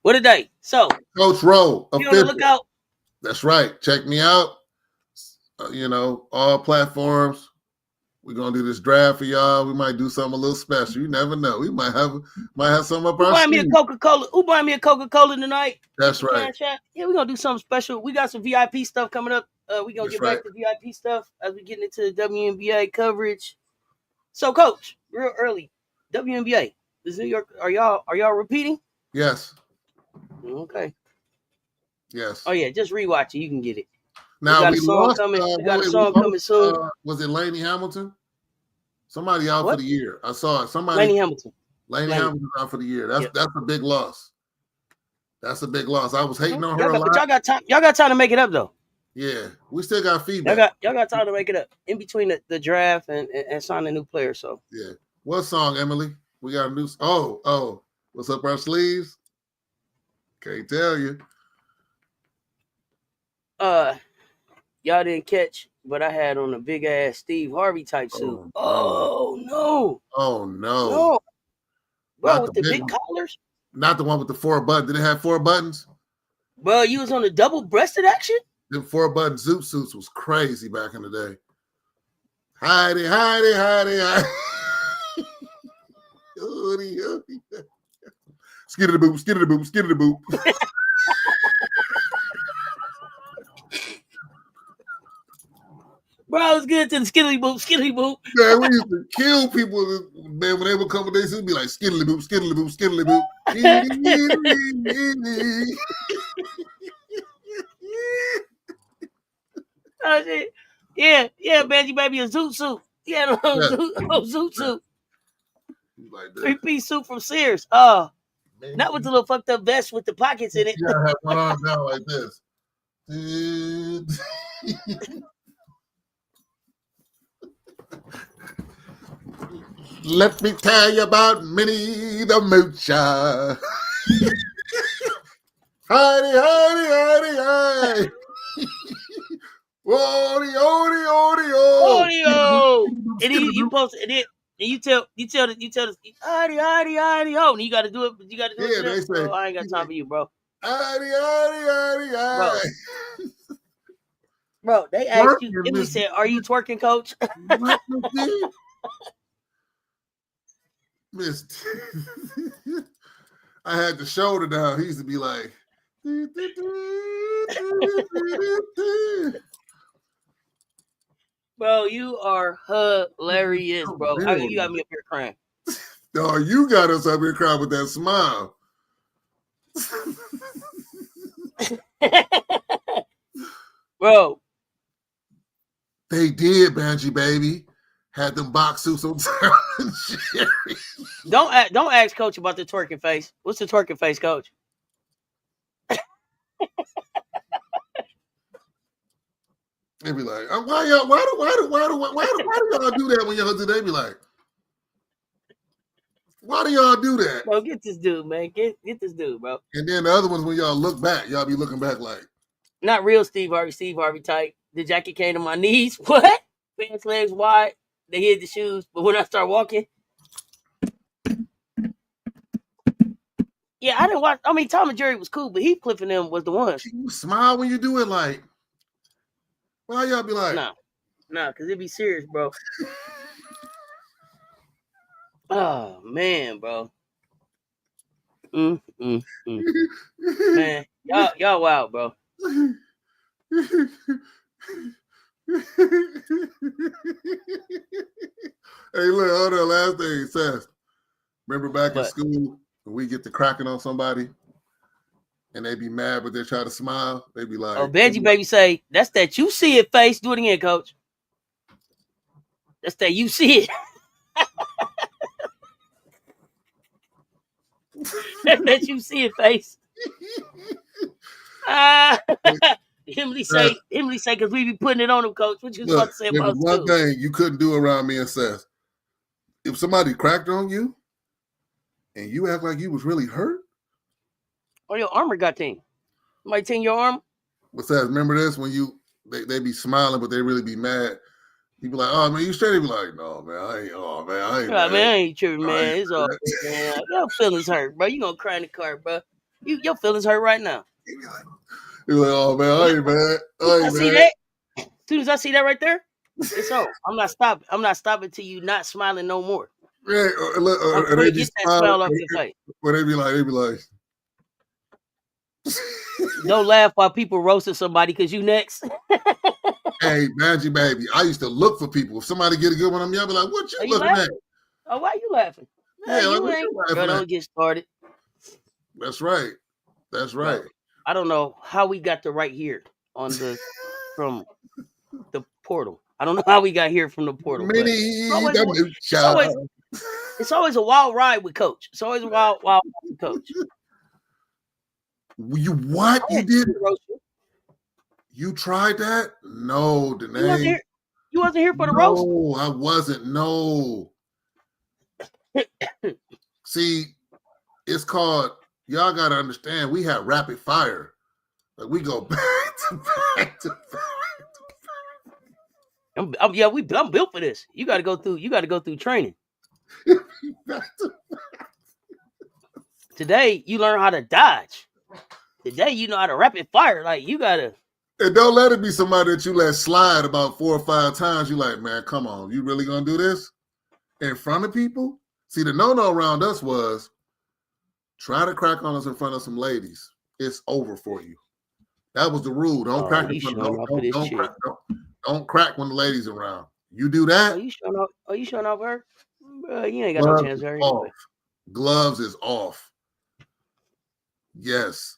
What a day. So, Coach Rowe. Be on the lookout. That's right. Check me out. All platforms. We're gonna do this draft for y'all. We might do something a little special. You never know. We might have something up our Buy me a sleeve. Coca-Cola. Who buy me a Coca-Cola tonight? That's right. Yeah, we're gonna do something special. We got some VIP stuff coming up. We're gonna get back to VIP stuff as we get into the WNBA coverage. So, Coach, real early, WNBA. Is New York? Are y'all repeating? Yes. Okay. Yes. Oh yeah, just rewatch it. You can get it. Now we got a song coming. We got a song coming soon. Was it Lainey Hamilton? Somebody out for the year. I saw it. Lainey Hamilton. Lainey Hamilton out for the year. That's a big loss. That's a big loss. I was hating on her a lot. But y'all got time. Y'all got time to make it up though. Yeah, we still got feedback. Y'all got time to make it up in between the draft and signing a new player. So yeah. What song, Emily? We got a new. Oh, what's up our sleeves? Can't tell you. Y'all didn't catch, but I had on a big ass Steve Harvey type suit. Oh no! No, bro, with the big collars. Not the one with the 4 buttons. Did it have 4 buttons? Bro, you was on the double breasted action. Them 4-button zoot suits was crazy back in the day. Heidi. Skitty the boop. Bro, I was good to the skiddly boop. Man, we used to kill people, man, when they would come with this, it'd be like skiddly boop. Oh shit. Yeah, Benji baby, a zoot suit. Yeah, zoot suit. Like 3-piece suit from Sears. Not with the little fucked up vest with the pockets in it. Yeah, I have one arm down like this. Let me tell you about Minnie the Moocher. Heidi. Audio. And you post it, and you tell this Heidi, ho. And you got to do it. You got to do it. They say, I ain't got time for you, bro. Heidi. Bro, they asked you. Emily said, "Are you twerking, coach?" Miss, I had the shoulder down. He used to be like, bro, you are hilarious, bro. You got me up here crying. No, you got us up here crying with that smile. Bro, they did, Banshee baby. Had them box suits on Tom and Jerry. Don't ask Coach about the twerking face. What's the twerking face, Coach? They be like, why do y'all do that when y'all do? They be like, why do y'all do that? Bro, get this dude, man. Get this dude, bro. And then the other ones, when y'all look back, y'all be looking back like, not real Steve Harvey type. The jacket came to my knees. What? Pants legs wide. They hid the shoes, but when I start walking, yeah, I didn't watch. I mean, Tom and Jerry was cool, but Heathcliff and them was the ones. You smile when you do it, like, why y'all be like, nah, because it be serious, bro. Oh man, bro. Man, y'all wild, bro. Hey, look, hold on. Last thing, Cess. Remember back in school when we get to cracking on somebody and they be mad, but they try to smile? They be like, "Oh, Benji, baby, say that's that you see it face." Do it again, Coach. That's that you see it. That's that you see it face. Emily say, because we be putting it on him, Coach. What you about to say about one thing you couldn't do around me and Cess. If somebody cracked on you and you act like you was really hurt, or your armor got ting. Somebody ting your arm. But Cess, remember this? When they be smiling, but they really be mad. You be like, "Oh man, you straight?" They be like, "No man, I ain't. Oh man, I ain't. Man, I ain't tripping, man. It's all good, man. Your feelings hurt, bro. You gonna cry in the car, bro. Your feelings hurt right now." You be like, "Oh man, I ain't mad. I ain't mad." See that? As soon as I see that right there, It's over. I'm not stopping. I'm not stopping till you not smiling no more. Yeah, I'm or gonna they be get that smiling, smile off your face. or they be like. Don't laugh while people roasting somebody because you next. Hey, Magic Baby, I used to look for people. If somebody get a good one, I'm be like, "What you Are you looking laughing? at?" Oh, why you laughing? Yeah, like You what ain't. you Girl, laughing at? don't get started. That's right. That's right. Bro, I don't know how we got to right here on the from the portal. I don't know how we got here from the portal, but it's always a wild ride with Coach. It's always a wild ride with Coach. You what? You did? You tried that? No, Danae. You wasn't here for the roast? No, I wasn't. No. See, it's called, y'all got to understand, we have rapid fire. Like we go back to back to back. I'm built for this. You got to go through training. Today, you learn how to dodge. Today, you know how to rapid fire. Like, you got to. And don't let it be somebody that you let slide about 4 or 5 times. You like, man, come on. You really going to do this in front of people? See, the no-no around us was try to crack on us in front of some ladies. It's over for you. That was the rule. Don't crack in front of don't crack when the ladies around. You do that. Are you showing off her? You ain't got no chance there anyway. Gloves is off. Yes.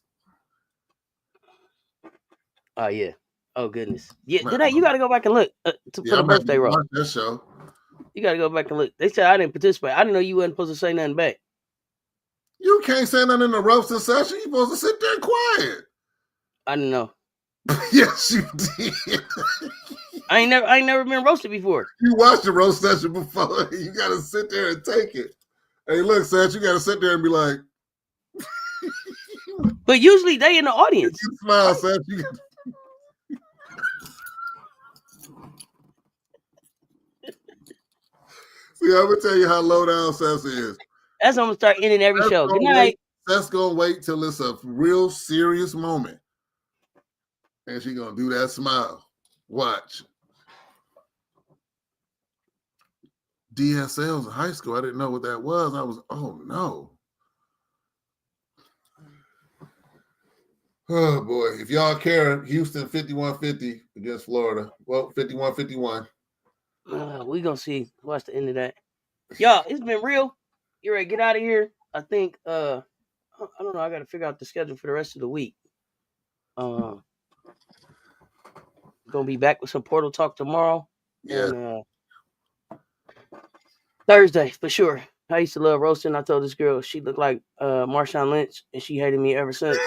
Oh yeah. Oh goodness. Yeah. Today you got to go back and look for the birthday roll. That show. You got to go back and look. They said I didn't participate. I didn't know you wasn't supposed to say nothing back. You can't say nothing in the roasting session. You supposed to sit there quiet. I didn't know. Yes, you did. I ain't never been roasted before. You watched the roast session before. You got to sit there and take it. Hey, look, Seth, you got to sit there and be like. But usually they in the audience. You smile, Seth. See, I'm going to tell you how low down Seth is. That's how I'm going to start ending every show. Good night. Seth's going to wait till it's a real serious moment. And she's going to do that smile. Watch. DSLs in high school. I didn't know what that was. I was, oh no. Oh boy. If y'all care, Houston 51-50 against Florida. Well, 51-51. We gonna see. Watch the end of that. Y'all, it's been real. You ready to get out of here? I think I don't know. I gotta figure out the schedule for the rest of the week. Gonna be back with some Portal talk tomorrow. Yeah. And, Thursday for sure. I used to love roasting. I told this girl she looked like Marshawn Lynch, and she hated me ever since.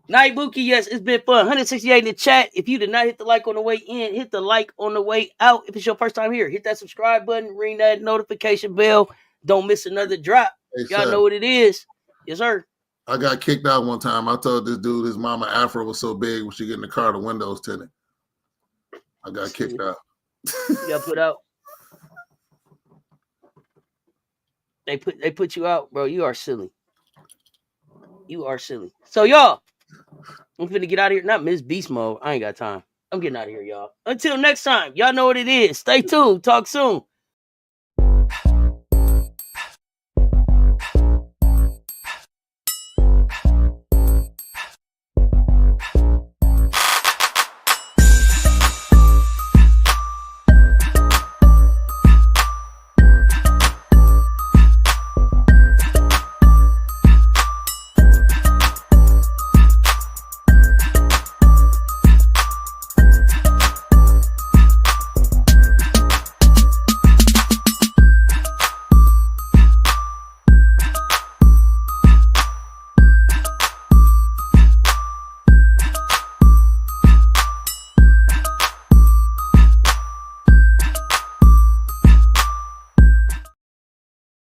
Night Bookie, yes, it's been fun. 168 in the chat. If you did not hit the like on the way in, hit the like on the way out. If it's your first time here, hit that subscribe button, ring that notification bell. Don't miss another drop. Hey, y'all know what it is. Yes, sir. I got kicked out one time. I told this dude his mama afro was so big when she get in the car, the windows tinted. I got kicked out. You got put out. They put you out, bro. You are silly. You are silly. So y'all, I'm finna get out of here. Not Miss Beast mode. I ain't got time. I'm getting out of here, y'all. Until next time, y'all know what it is. Stay tuned. Talk soon.